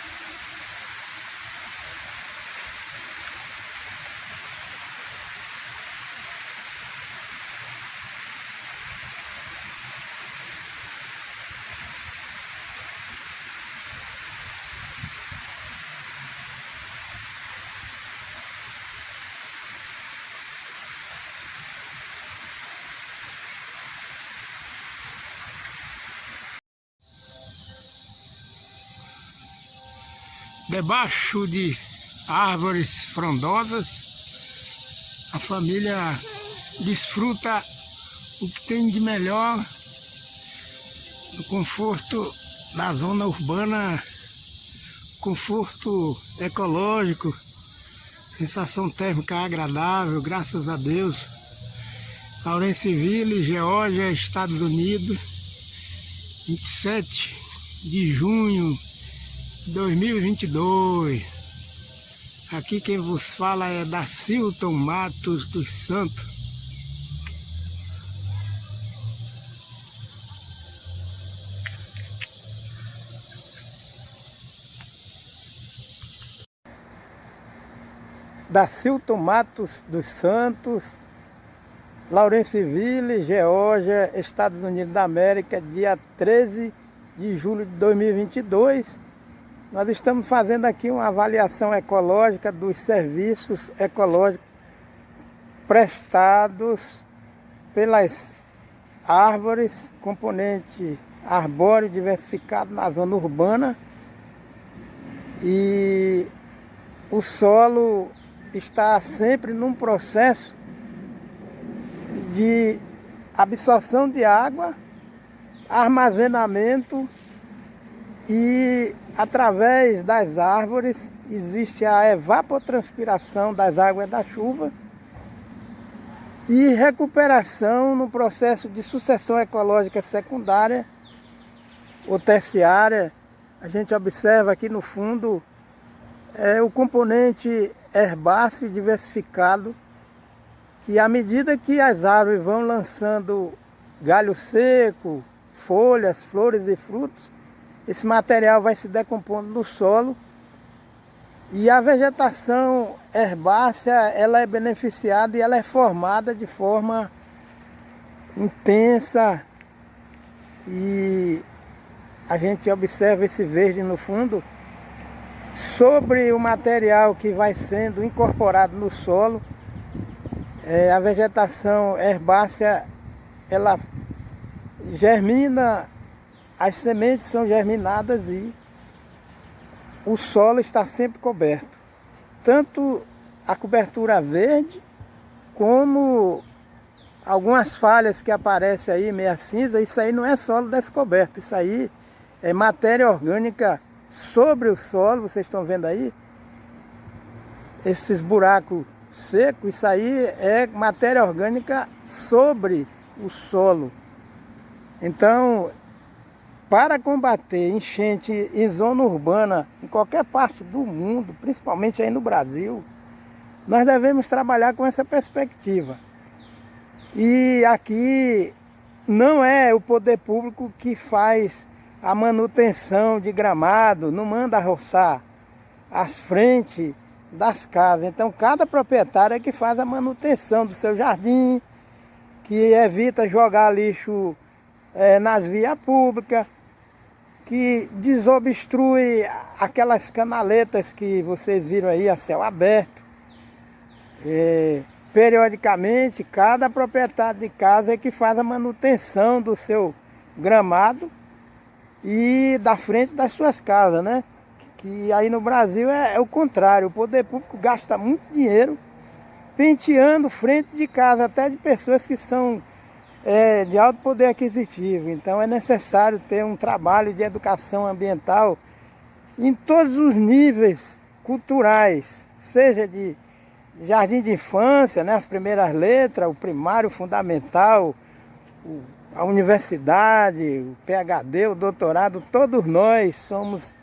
Debaixo de árvores frondosas, a família desfruta o que tem de melhor no conforto da zona urbana, conforto ecológico, sensação térmica agradável, graças a Deus. Lawrenceville, Geórgia, Estados Unidos, 27 de junho 2022. Aqui quem vos fala é Dacilton Matos dos Santos. Dacilton Matos dos Santos, Lawrenceville, Geórgia, Estados Unidos da América, dia 13 de julho de 2022. Nós estamos fazendo aqui uma avaliação ecológica dos serviços ecológicos prestados pelas árvores, componente arbóreo diversificado na zona urbana, e o solo está sempre num processo de absorção de água, armazenamento, e através das árvores existe a evapotranspiração das águas da chuva e recuperação no processo de sucessão ecológica secundária ou terciária. A gente observa aqui no fundo o componente herbáceo diversificado, que à medida que as árvores vão lançando galho seco, folhas, flores e frutos, esse material vai se decompondo no solo, e a vegetação herbácea ela é beneficiada e ela é formada de forma intensa, e a gente observa esse verde no fundo. Sobre o material que vai sendo incorporado no solo, a vegetação herbácea ela germina, as sementes são germinadas e o solo está sempre coberto. Tanto a cobertura verde, como algumas falhas que aparecem aí, meia cinza, isso aí não é solo descoberto, isso aí é matéria orgânica sobre o solo. Vocês estão vendo aí? Esses buracos secos, isso aí é matéria orgânica sobre o solo. Então, para combater enchente em zona urbana, em qualquer parte do mundo, principalmente aí no Brasil, nós devemos trabalhar com essa perspectiva. E aqui não é o poder público que faz a manutenção de gramado, não manda roçar as frentes das casas. Então cada proprietário é que faz a manutenção do seu jardim, que evita jogar lixo nas vias públicas, que desobstrui aquelas canaletas que vocês viram aí a céu aberto. Periodicamente, cada proprietário de casa é que faz a manutenção do seu gramado e da frente das suas casas, né? Que aí no Brasil é o contrário. O poder público gasta muito dinheiro penteando frente de casa, até de pessoas que são de alto poder aquisitivo. Então é necessário ter um trabalho de educação ambiental em todos os níveis culturais, seja de jardim de infância, né, as primeiras letras, o primário, o fundamental, a universidade, o PhD, o doutorado. Todos nós somos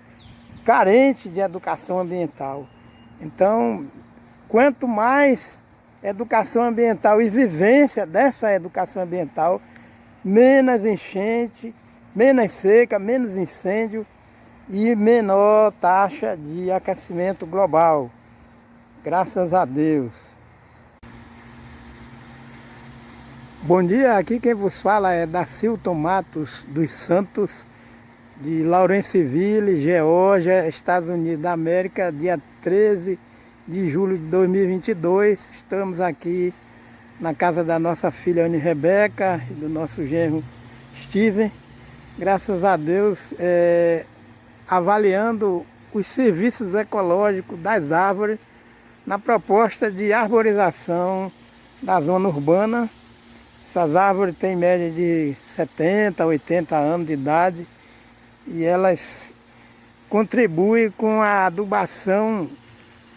carentes de educação ambiental. Então, quanto mais educação ambiental e vivência dessa educação ambiental, menos enchente, menos seca, menos incêndio e menor taxa de aquecimento global. Graças a Deus. Bom dia, aqui quem vos fala é Dacilton Matos dos Santos, de Lawrenceville, Geórgia, Estados Unidos da América, dia 13 de julho de 2022. Estamos aqui na casa da nossa filha Anne Rebeca e do nosso genro Steven. Graças a Deus, avaliando os serviços ecológicos das árvores na proposta de arborização da zona urbana. Essas árvores têm média de 70, 80 anos de idade e elas contribuem com a adubação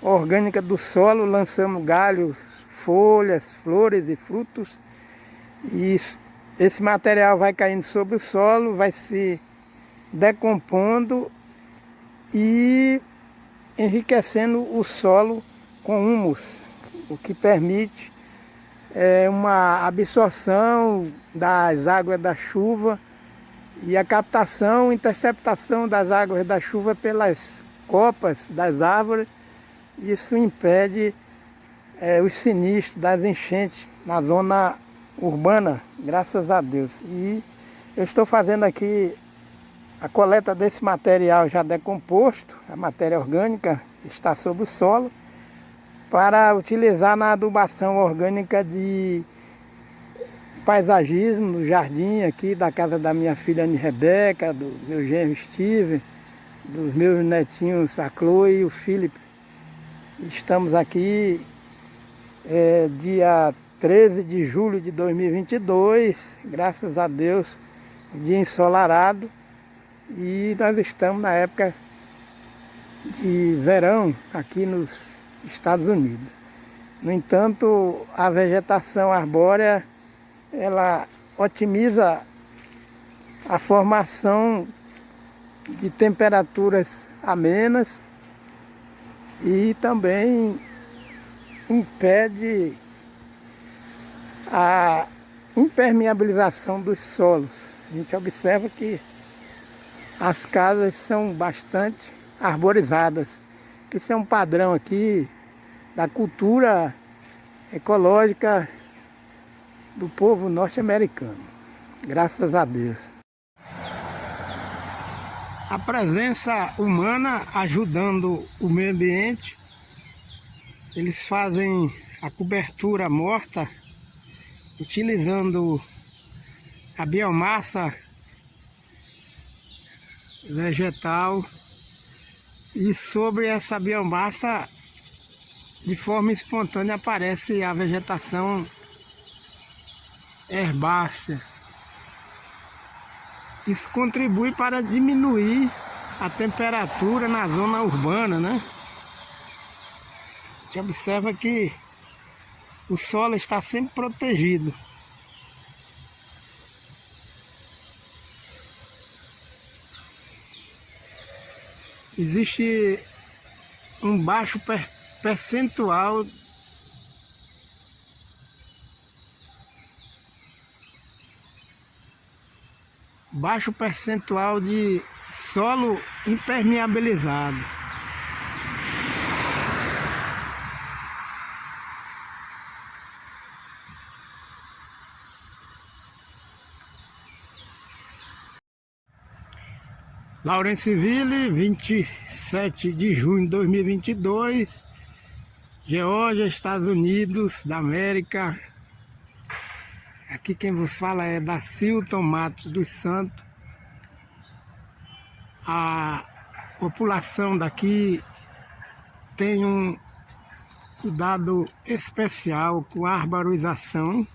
orgânica do solo, lançando galhos, folhas, flores e frutos. E esse material vai caindo sobre o solo, vai se decompondo e enriquecendo o solo com humus, o que permite uma absorção das águas da chuva e a captação, interceptação das águas da chuva pelas copas das árvores. Isso impede os sinistros das enchentes na zona urbana, graças a Deus. E eu estou fazendo aqui a coleta desse material já decomposto, a matéria orgânica está sob o solo, para utilizar na adubação orgânica de paisagismo no jardim aqui da casa da minha filha Anne Rebeca, do meu genro Steve, dos meus netinhos a Chloe e o Philip. Estamos aqui dia 13 de julho de 2022, graças a Deus, dia ensolarado, e nós estamos na época de verão aqui nos Estados Unidos. No entanto, a vegetação arbórea, ela otimiza a formação de temperaturas amenas e também impede a impermeabilização dos solos. A gente observa que as casas são bastante arborizadas. Isso é um padrão aqui da cultura ecológica do povo norte-americano, graças a Deus. A presença humana ajudando o meio ambiente, eles fazem a cobertura morta, utilizando a biomassa vegetal, e sobre essa biomassa, de forma espontânea, aparece a vegetação herbácea. Isso contribui para diminuir a temperatura na zona urbana, né? A gente observa que o solo está sempre protegido. Existe um baixo percentual de solo impermeabilizado. Lawrenceville, 27 de junho de 2022, Geórgia, Estados Unidos da América. Aqui quem vos fala é Dacilton Matos dos Santos. A população daqui tem um cuidado especial com a arborização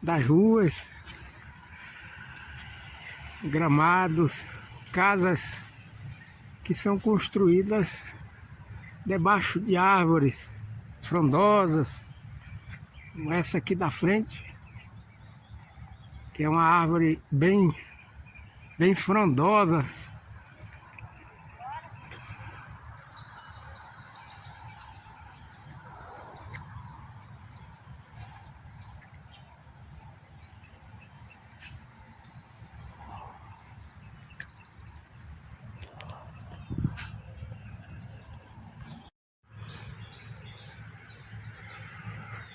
das ruas, gramados, casas que são construídas debaixo de árvores frondosas, como essa aqui da frente, que é uma árvore bem frondosa.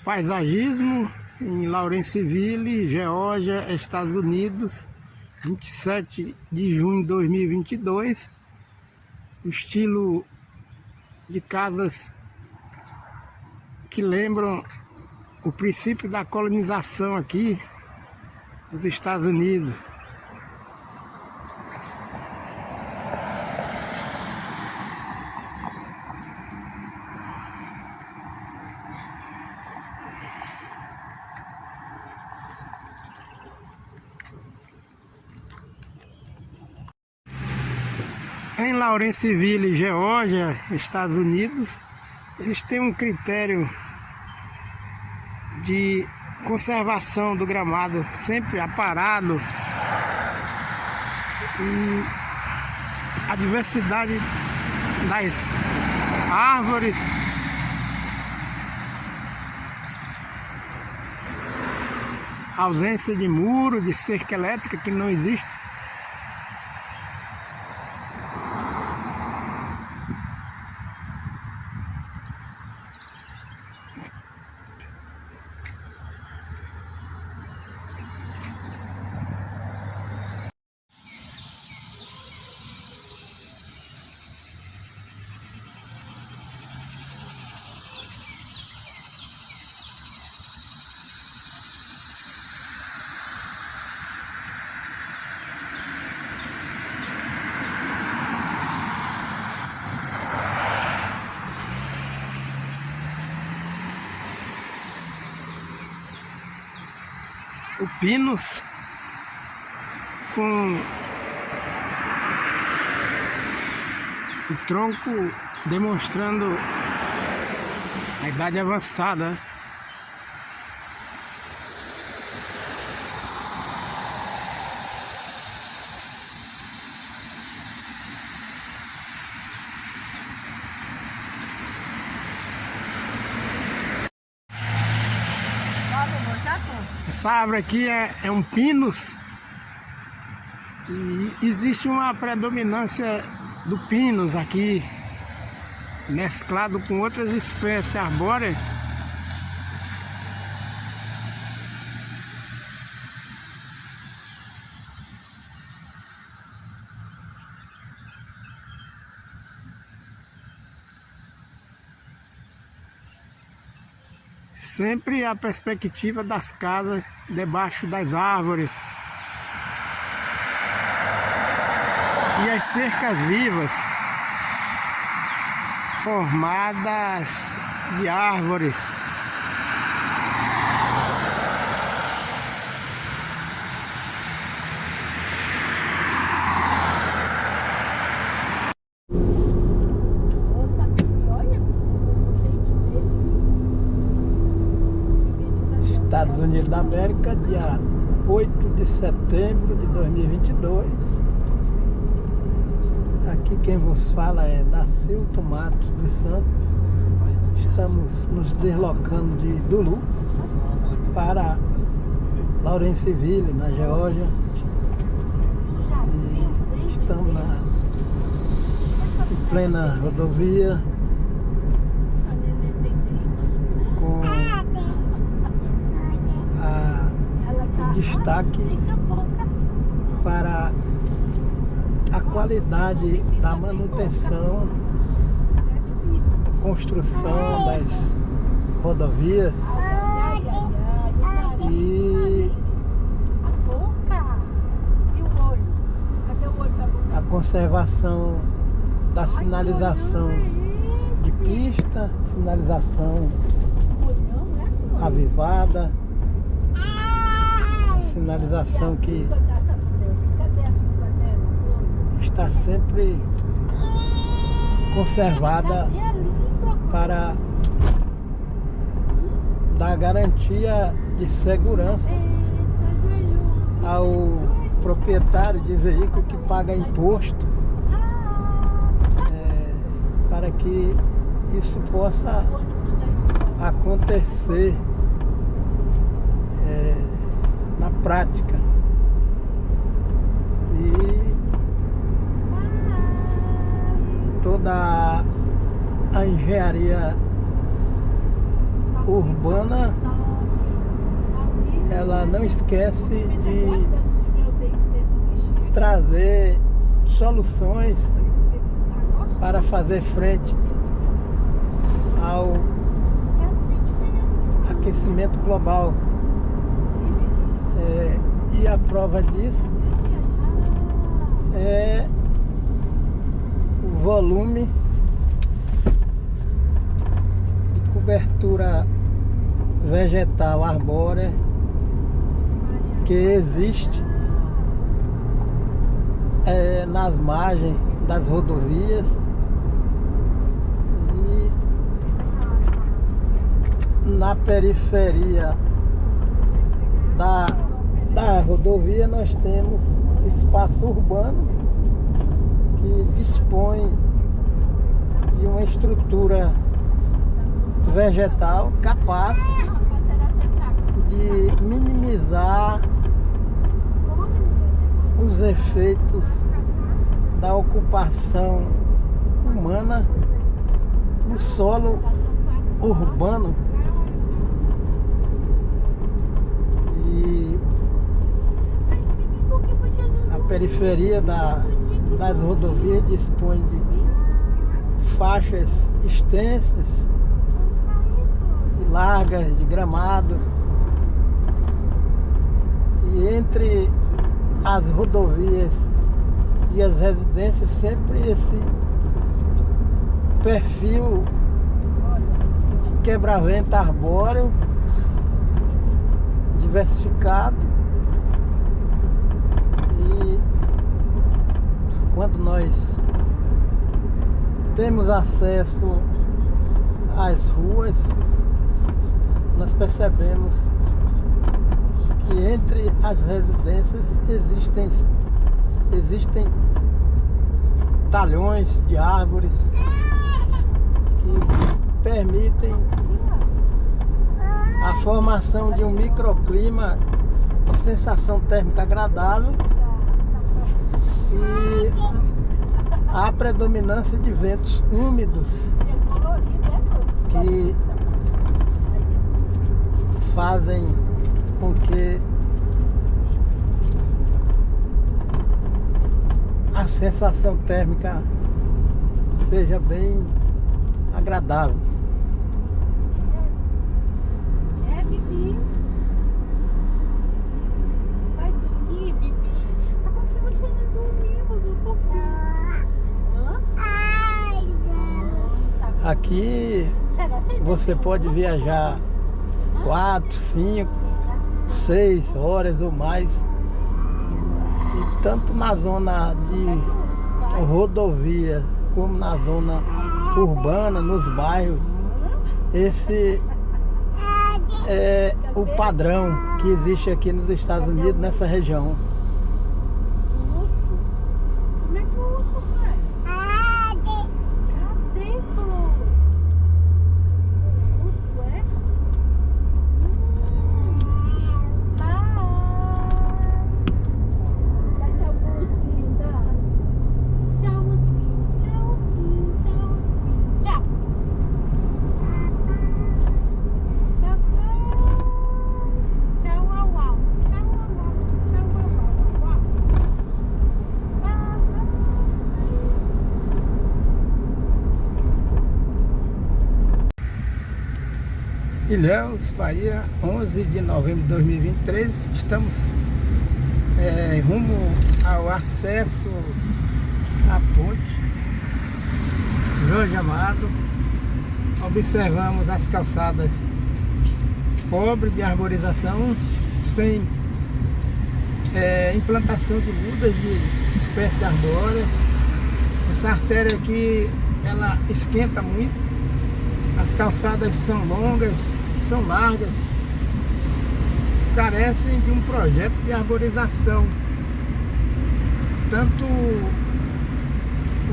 Paisagismo em Lawrenceville, Geórgia, Estados Unidos, 27 de junho de 2022. O estilo de casas que lembram o princípio da colonização aqui nos Estados Unidos. Em Lawrenceville, Geórgia, Estados Unidos, eles têm um critério de conservação do gramado sempre aparado, e a diversidade das árvores, a ausência de muro, de cerca elétrica que não existe. o pinus com o tronco demonstrando a idade avançada. Essa árvore aqui é um pinus e existe uma predominância do pinus aqui, mesclado com outras espécies arbóreas. Sempre a perspectiva das casas debaixo das árvores. E as cercas vivas formadas de árvores. Estados Unidos da América, dia 8 de setembro de 2022. Aqui quem vos fala é Dacilton Matos dos Santos. Estamos nos deslocando de Duluth para Lawrenceville, na Geórgia. E estamos em plena rodovia com o destaque para a qualidade da manutenção, construção das rodovias e a conservação da sinalização de pista, sinalização avivada, sinalização que está sempre conservada para dar garantia de segurança ao proprietário de veículo que paga imposto, para que isso possa acontecer na prática. E toda a engenharia urbana, ela não esquece de trazer soluções para fazer frente ao aquecimento global. E a prova disso é o volume de cobertura vegetal arbórea que existe nas margens das rodovias e na periferia da rodovia. Nós temos o espaço urbano que dispõe de uma estrutura vegetal capaz de minimizar os efeitos da ocupação humana no solo urbano. E a periferia das rodovias dispõe de faixas extensas e largas de gramado, e entre as rodovias e as residências sempre esse perfil de quebra-vento arbóreo diversificado E quando nós temos acesso às ruas, nós percebemos que entre as residências existem talhões de árvores que permitem a formação de um microclima de sensação térmica agradável e a predominância de ventos úmidos que fazem com que a sensação térmica seja bem agradável. Bibi. Vai dormir, Bibi. Mas por que você não dormiu, Bibi? Por quê? Aqui você pode viajar 4, 5, 6 horas ou mais. E tanto na zona de rodovia como na zona urbana, nos bairros, esse é o padrão que existe aqui nos Estados Unidos, nessa região. Como é que o urso faz? Cadê, pô? O urso é? Dá tchau pro ursinho, dá. Tchau, ursinho. Tchau, ursinho. Tchau, ursinho. Tchau. Tchau, au, au. Tchau, au, au. Tchau, au, au. Ilhéus, Bahia, 11 de novembro de 2023. Estamos rumo ao acesso à ponte Jorge Amado. Observamos as calçadas pobres de arborização, sem implantação de mudas de espécies arbóreas. Essa artéria aqui, ela esquenta muito. As calçadas são longas, são largas, carecem de um projeto de arborização. Tanto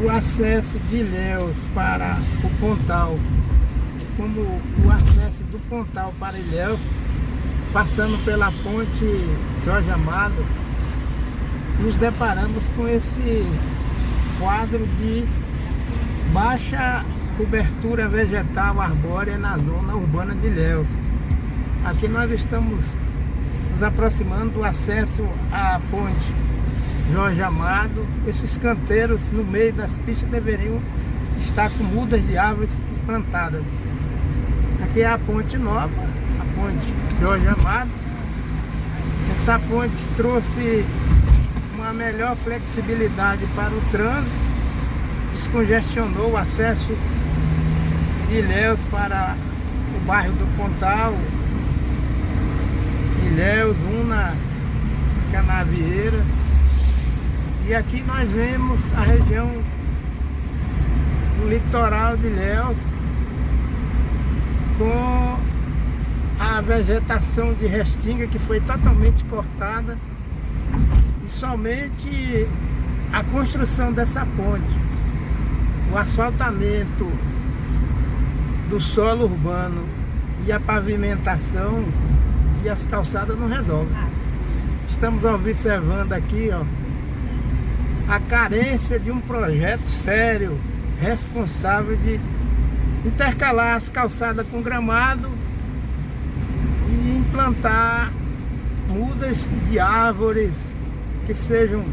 o acesso de Ilhéus para o Pontal, como o acesso do Pontal para Ilhéus, passando pela ponte Jorge Amado, nos deparamos com esse quadro de baixa cobertura vegetal arbórea na zona urbana de Ilhéus. Aqui nós estamos nos aproximando do acesso à ponte Jorge Amado. Esses canteiros no meio das pistas deveriam estar com mudas de árvores plantadas. Aqui é a ponte nova, a ponte Jorge Amado. Essa ponte trouxe uma melhor flexibilidade para o trânsito, descongestionou o acesso de Ilhéus para o bairro do Pontal, Ilhéus, Una, Canavieira. E aqui nós vemos a região do litoral de Ilhéus com a vegetação de restinga que foi totalmente cortada e somente a construção dessa ponte, o asfaltamento do solo urbano e a pavimentação e as calçadas não resolvem. Estamos observando aqui, ó, a carência de um projeto sério, responsável de intercalar as calçadas com gramado e implantar mudas de árvores que sejam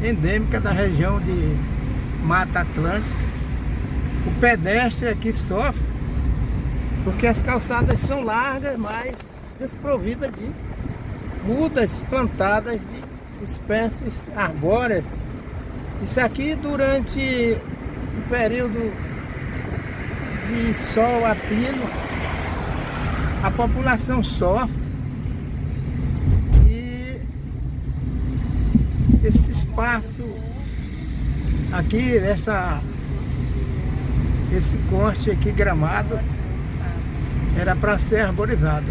endêmicas da região de Mata Atlântica. O pedestre aqui sofre porque as calçadas são largas, mas desprovidas de mudas plantadas de espécies arbóreas. Isso aqui durante o período de sol a pino, a população sofre e Esse espaço aqui, esse corte aqui gramado, era para ser arborizado.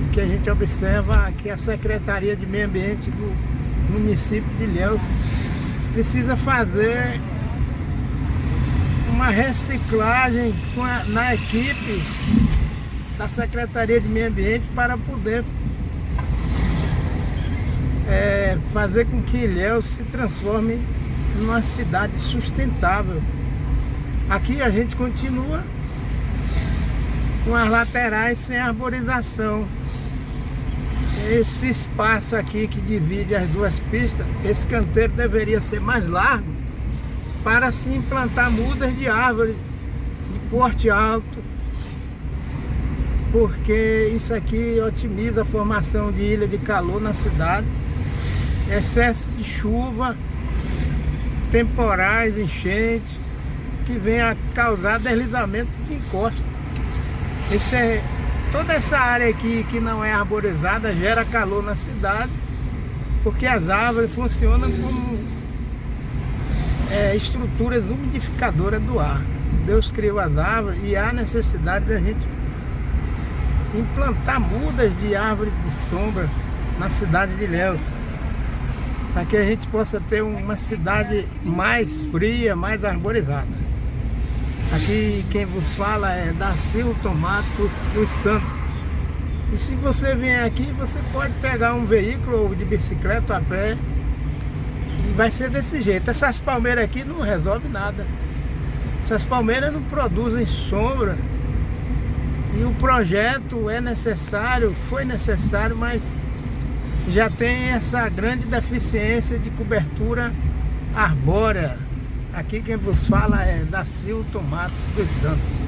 O que a gente observa que a Secretaria de Meio Ambiente do município de Ilhéus precisa fazer uma reciclagem na equipe da Secretaria de Meio Ambiente para poder fazer com que Ilhéus se transforme numa cidade sustentável. Aqui a gente continua com as laterais sem arborização. Esse espaço aqui que divide as duas pistas, esse canteiro deveria ser mais largo para se implantar mudas de árvore de porte alto, porque isso aqui otimiza a formação de ilha de calor na cidade, excesso de chuva, temporais, enchentes, que vem a causar deslizamento de encosta. Toda essa área aqui que não é arborizada gera calor na cidade, porque as árvores funcionam como estruturas umidificadoras do ar. Deus criou as árvores e há necessidade da gente implantar mudas de árvore de sombra na cidade de Ilhéus, para que a gente possa ter uma cidade mais fria, mais arborizada. Aqui quem vos fala é Dacilton Matos dos Santos. E se você vier aqui, você pode pegar um veículo ou de bicicleta, a pé, e vai ser desse jeito. Essas palmeiras aqui não resolvem nada. Essas palmeiras não produzem sombra. E o projeto foi necessário, mas já tem essa grande deficiência de cobertura arbórea. Aqui quem vos fala é Dacilton Matos dos Santos.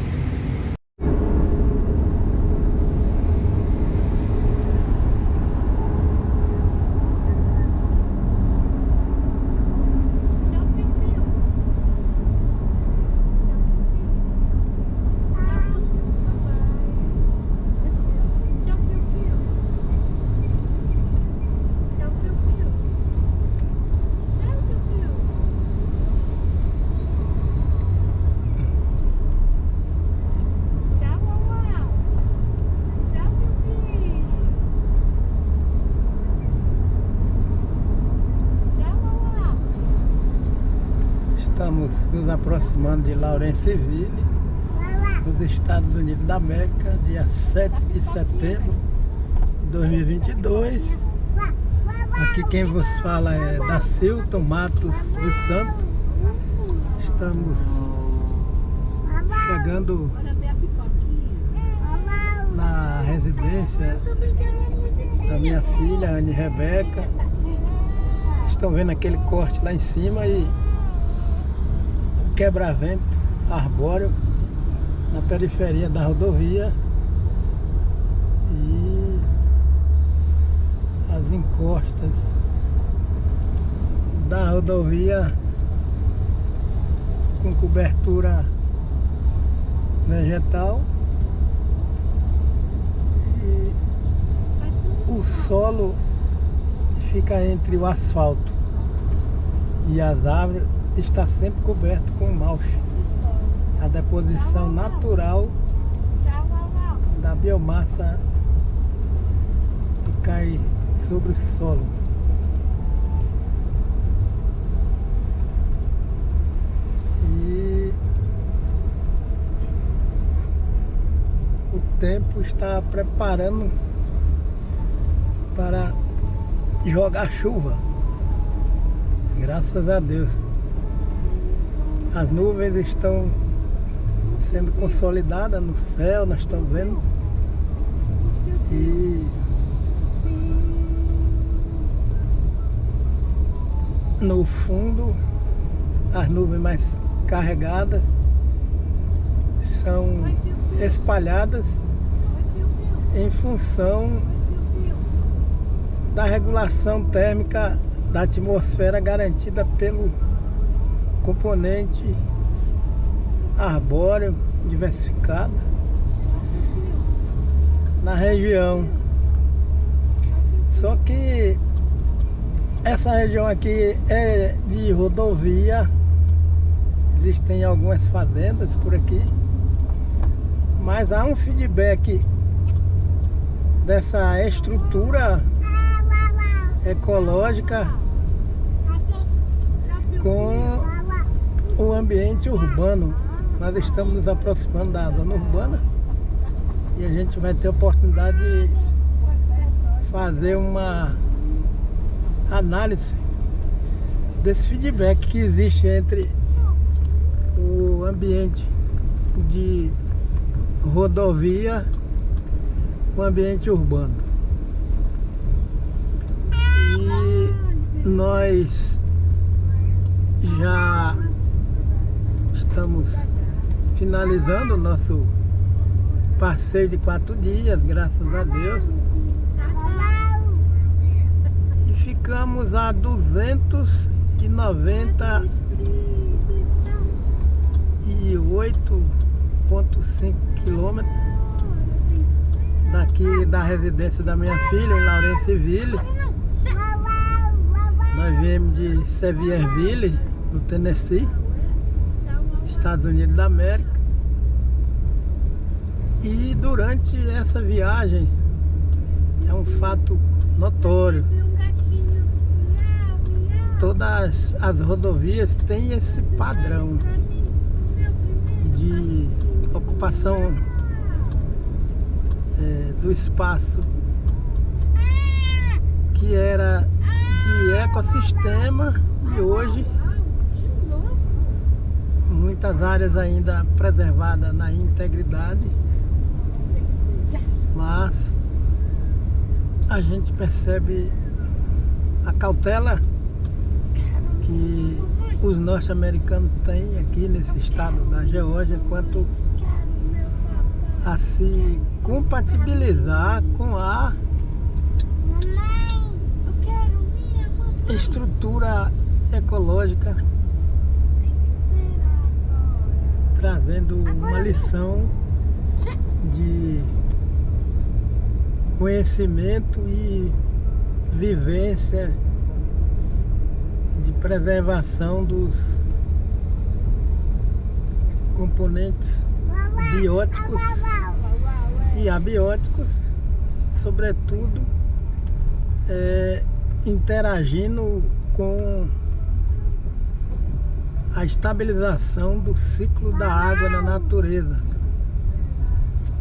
Estamos nos aproximando de Lawrenceville, nos Estados Unidos da América, dia 7 de setembro de 2022. Aqui quem vos fala é Dacilton Matos dos Santos. Estamos chegando na residência da minha filha, Anne Rebeca. Estão vendo aquele corte lá em cima e quebra-vento arbóreo na periferia da rodovia e as encostas da rodovia com cobertura vegetal e o solo fica entre o asfalto e as árvores, está sempre coberto com malche, a deposição natural da biomassa que cai sobre o solo. E o tempo está preparando para jogar chuva, graças a Deus. As nuvens estão sendo consolidadas no céu, nós estamos vendo. E no fundo, as nuvens mais carregadas são espalhadas em função da regulação térmica da atmosfera garantida pelo componente arbóreo diversificado na região. Só que Essa região aqui é de rodovia. Existem algumas fazendas por aqui. Mas há um feedback dessa estrutura ecológica com o ambiente urbano. Nós estamos nos aproximando da zona urbana e a gente vai ter a oportunidade de fazer uma análise desse feedback que existe entre o ambiente de rodovia e o ambiente urbano. E nós já estamos finalizando o nosso passeio de 4 dias, graças a Deus. E ficamos a 298,5 quilômetros daqui da residência da minha filha, em Lawrenceville. Nós viemos de Sevierville, no Tennessee, Estados Unidos da América. E durante essa viagem é um fato notório. Todas as rodovias têm esse padrão de ocupação do espaço que era de ecossistema e hoje muitas áreas ainda preservadas na integridade, mas a gente percebe a cautela que os norte-americanos têm aqui nesse estado da Geórgia quanto a se compatibilizar com a estrutura ecológica, trazendo uma lição de conhecimento e vivência de preservação dos componentes bióticos e abióticos, sobretudo interagindo com a estabilização do ciclo da água na natureza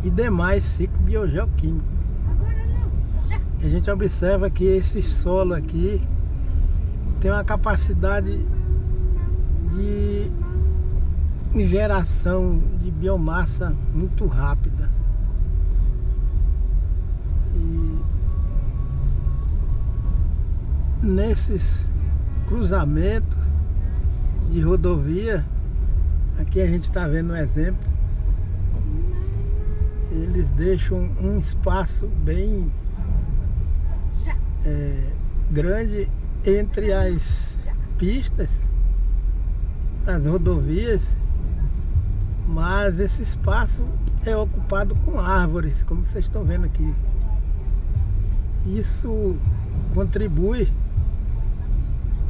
e demais ciclos biogeoquímicos. A gente observa que esse solo aqui tem uma capacidade de geração de biomassa muito rápida. E nesses cruzamentos de rodovia, aqui a gente está vendo um exemplo, eles deixam um espaço bem grande entre as pistas das rodovias, mas esse espaço é ocupado com árvores, como vocês estão vendo aqui. Isso contribui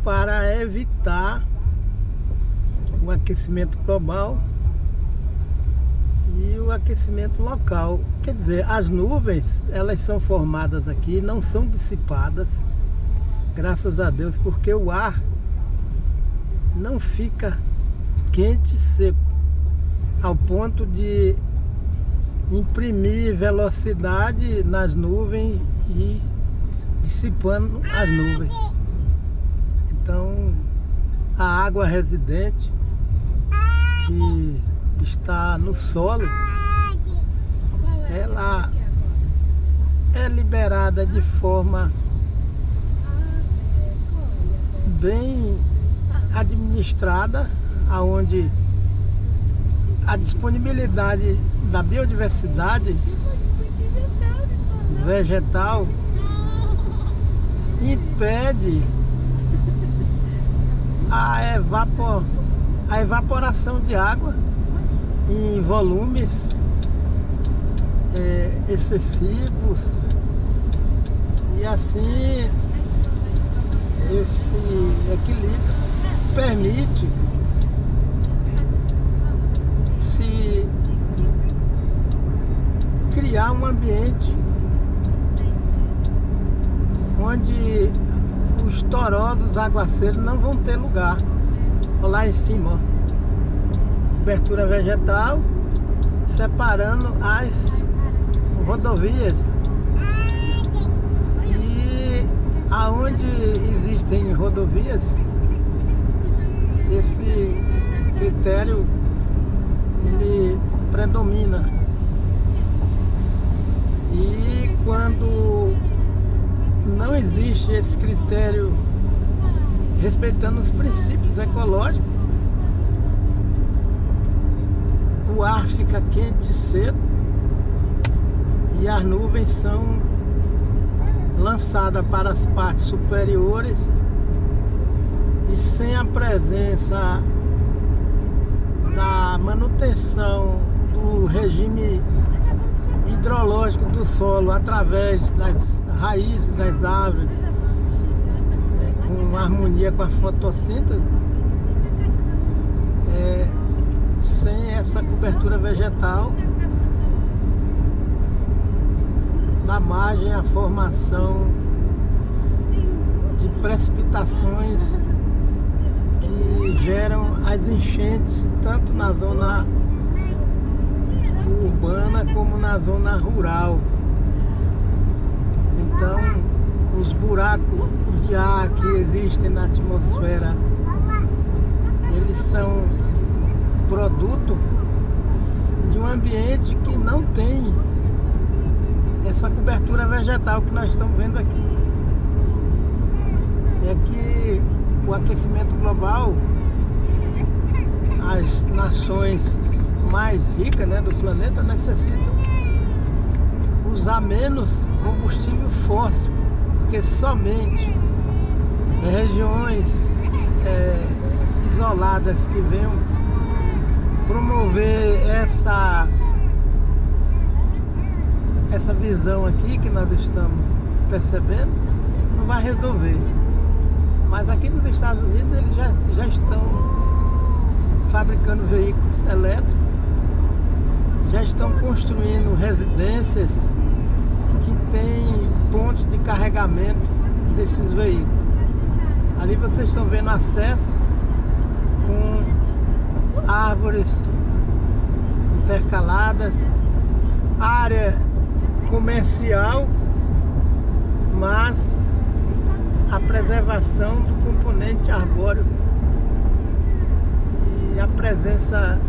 para evitar o aquecimento global e o aquecimento local. Quer dizer, as nuvens, elas são formadas aqui, não são dissipadas, graças a Deus, porque o ar não fica quente e seco, ao ponto de imprimir velocidade nas nuvens e dissipando as nuvens. Então, a água residente que está no solo, ela é liberada de forma bem administrada, aonde a disponibilidade da biodiversidade vegetal impede a evaporação de água em volumes excessivos, e assim esse equilíbrio permite se criar um ambiente onde os torosos aguaceiros não vão ter lugar. Olha lá em cima, ó. Cobertura vegetal separando as rodovias. E aonde existem rodovias, esse critério ele predomina. E quando não existe esse critério respeitando os princípios ecológicos, o ar fica quente cedo e as nuvens são lançadas para as partes superiores, e sem a presença da manutenção do regime hidrológico do solo através das raízes das árvores, com harmonia com a fotossíntese, sem essa cobertura vegetal, dá margem à formação de precipitações que geram as enchentes tanto na zona urbana como na zona rural. Então, os buracos de ar que existem na atmosfera, eles são produto de um ambiente que não tem essa cobertura vegetal que nós estamos vendo aqui. É que o aquecimento global, as nações mais ricas, né, do planeta necessitam usar menos combustível fóssil, porque somente regiões isoladas que venham promover essa visão aqui que nós estamos percebendo, não vai resolver. Mas aqui nos Estados Unidos eles já estão fabricando veículos elétricos, já estão construindo residências que têm pontos de carregamento desses veículos. Ali vocês estão vendo acesso com árvores intercaladas, área comercial, mas a preservação do componente arbóreo e a presença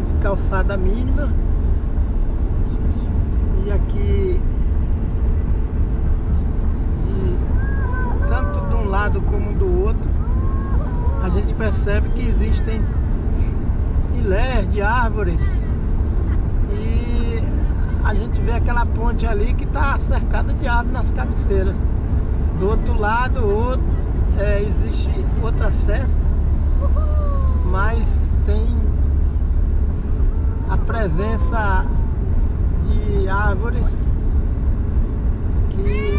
de calçada mínima. E aqui, tanto de um lado como do outro, a gente percebe que existem ilés de árvores, e a gente vê aquela ponte ali que está cercada de árvores nas cabeceiras. Do outro lado existe outro acesso, mas tem a presença de árvores que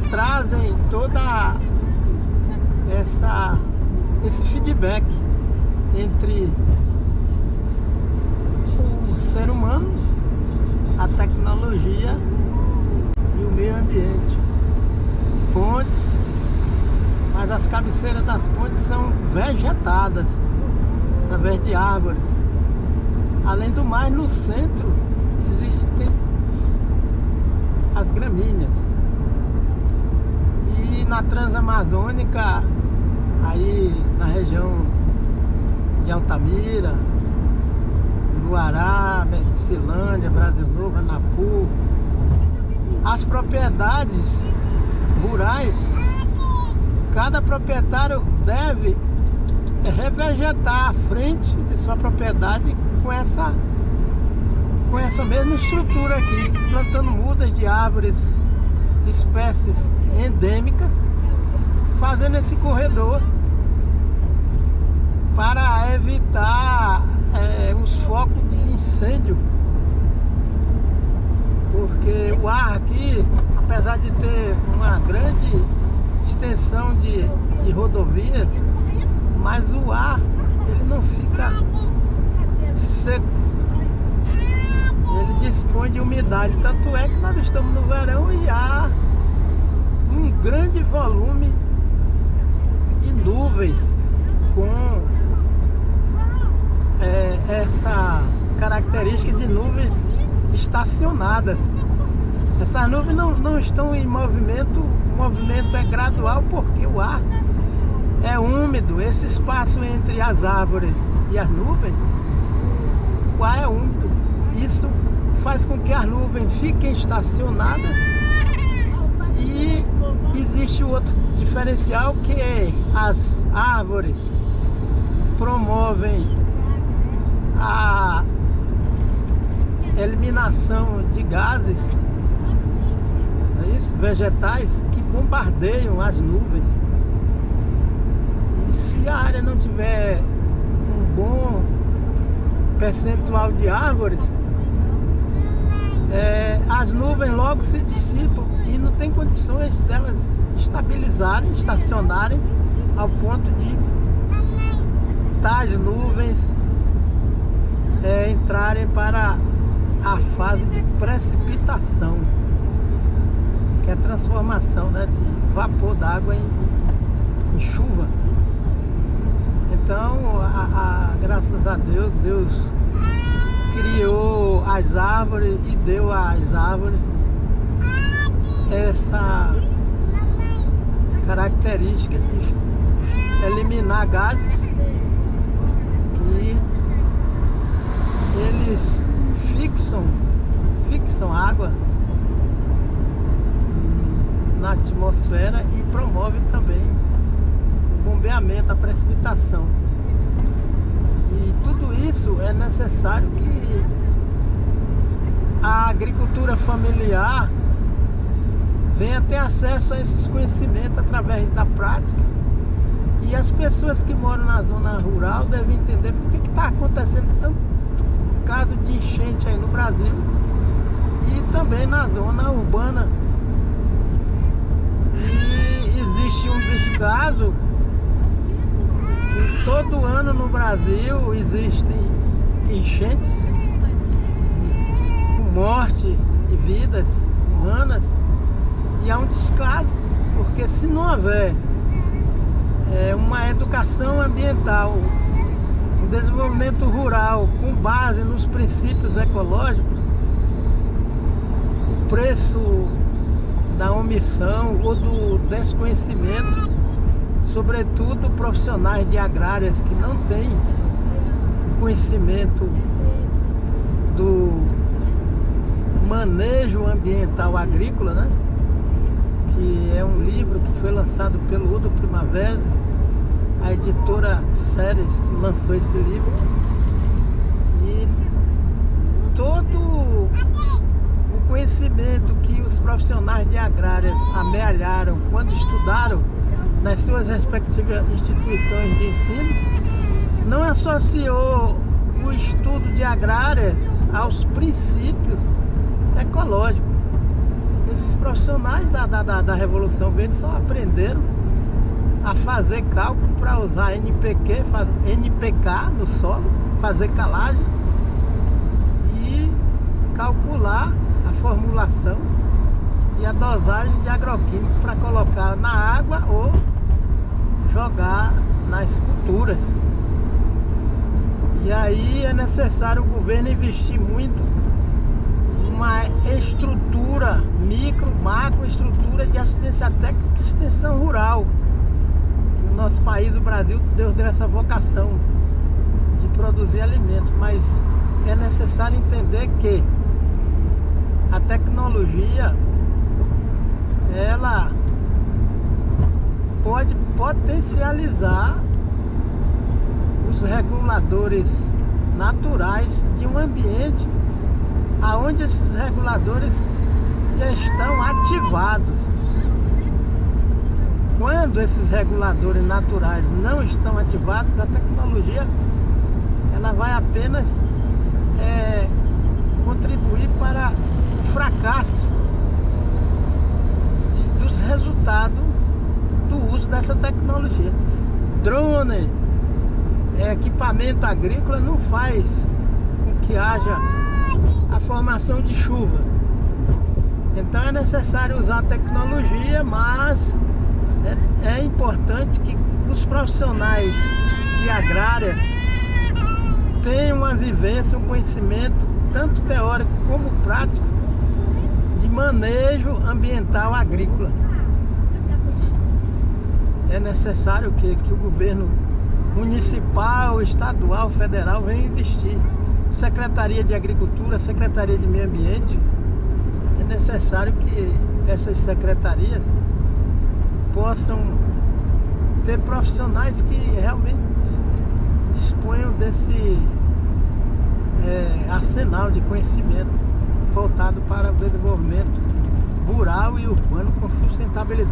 trazem toda esse feedback entre o ser humano, a tecnologia e o meio ambiente. Pontes, mas as cabeceiras das pontes são vegetadas através de árvores. Além do mais, no centro existem as gramíneas. E na Transamazônica, aí na região de Altamira, Guará, Bercilândia, Brasil Novo, Anapu, as propriedades rurais, cada proprietário deve revegetar a frente de sua propriedade com essa mesma estrutura aqui, plantando mudas de árvores de espécies endêmicas, fazendo esse corredor para evitar os focos de incêndio, porque o ar aqui, apesar de ter uma grande extensão de rodovia, mas o ar ele não fica seco, ele dispõe de umidade, tanto é que nós estamos no verão e há um grande volume de nuvens com essa característica de nuvens estacionadas. Essas nuvens não estão em movimento, o movimento é gradual porque o ar é úmido. Esse espaço entre as árvores e as nuvens, o ar é úmido. Isso faz com que as nuvens fiquem estacionadas. E existe outro diferencial, que é as árvores promovem a eliminação de gases, não é isso? Vegetais que bombardeiam as nuvens. E se a área não tiver um bom percentual de árvores, as nuvens logo se dissipam e não tem condições delas estabilizarem, estacionarem ao ponto de tais nuvens entrarem para a fase de precipitação, que é a transformação, né, de vapor d'água em chuva. Então, graças a Deus, Deus criou as árvores e deu às árvores essa característica de eliminar gases que eles fixam água na atmosfera e promove também o bombeamento, a precipitação. E tudo isso é necessário que a agricultura familiar venha ter acesso a esses conhecimentos através da prática. E as pessoas que moram na zona rural devem entender por que está acontecendo tanto caso de enchente aí no Brasil e também na zona urbana. E existe um descaso que todo ano no Brasil existem enchentes com morte de vidas humanas, e há um descaso, porque se não houver uma educação ambiental, um desenvolvimento rural com base nos princípios ecológicos, o preço da omissão ou do desconhecimento, sobretudo profissionais de agrárias que não têm conhecimento do manejo ambiental agrícola, né? Que é um livro que foi lançado pelo Udo Primavera, a editora Séries lançou esse livro, e todo o conhecimento que os profissionais de agrárias amealharam quando estudaram nas suas respectivas instituições de ensino, não associou o estudo de agrárias aos princípios ecológicos. Esses profissionais da Revolução Verde só aprenderam a fazer cálculo para usar NPK no solo, fazer calagem e calcular a formulação e a dosagem de agroquímico para colocar na água ou jogar nas culturas. E aí é necessário o governo investir muito numa estrutura micro, macro, estrutura de assistência técnica e extensão rural. No nosso país, o Brasil, Deus deu essa vocação de produzir alimentos, mas é necessário entender que a tecnologia, ela pode potencializar os reguladores naturais de um ambiente aonde esses reguladores já estão ativados. Quando esses reguladores naturais não estão ativados, a tecnologia ela vai apenas contribuir para o fracasso dos resultados do uso dessa tecnologia. Drone, equipamento agrícola não faz com que haja a formação de chuva. Então é necessário usar a tecnologia, mas é importante que os profissionais de agrária tenham uma vivência, um conhecimento tanto teórico como prático de manejo ambiental agrícola. É necessário que o governo municipal, estadual, federal venha investir. Secretaria de Agricultura, Secretaria de Meio Ambiente, é necessário que essas secretarias possam ter profissionais que realmente disponham desse arsenal de conhecimento voltado para o desenvolvimento rural e urbano com sustentabilidade.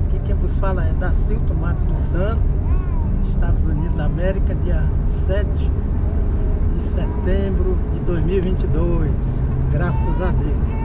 Aqui quem vos fala é Dacilton Matos dos Santos, Estados Unidos da América, dia 7 de setembro de 2022. Graças a Deus.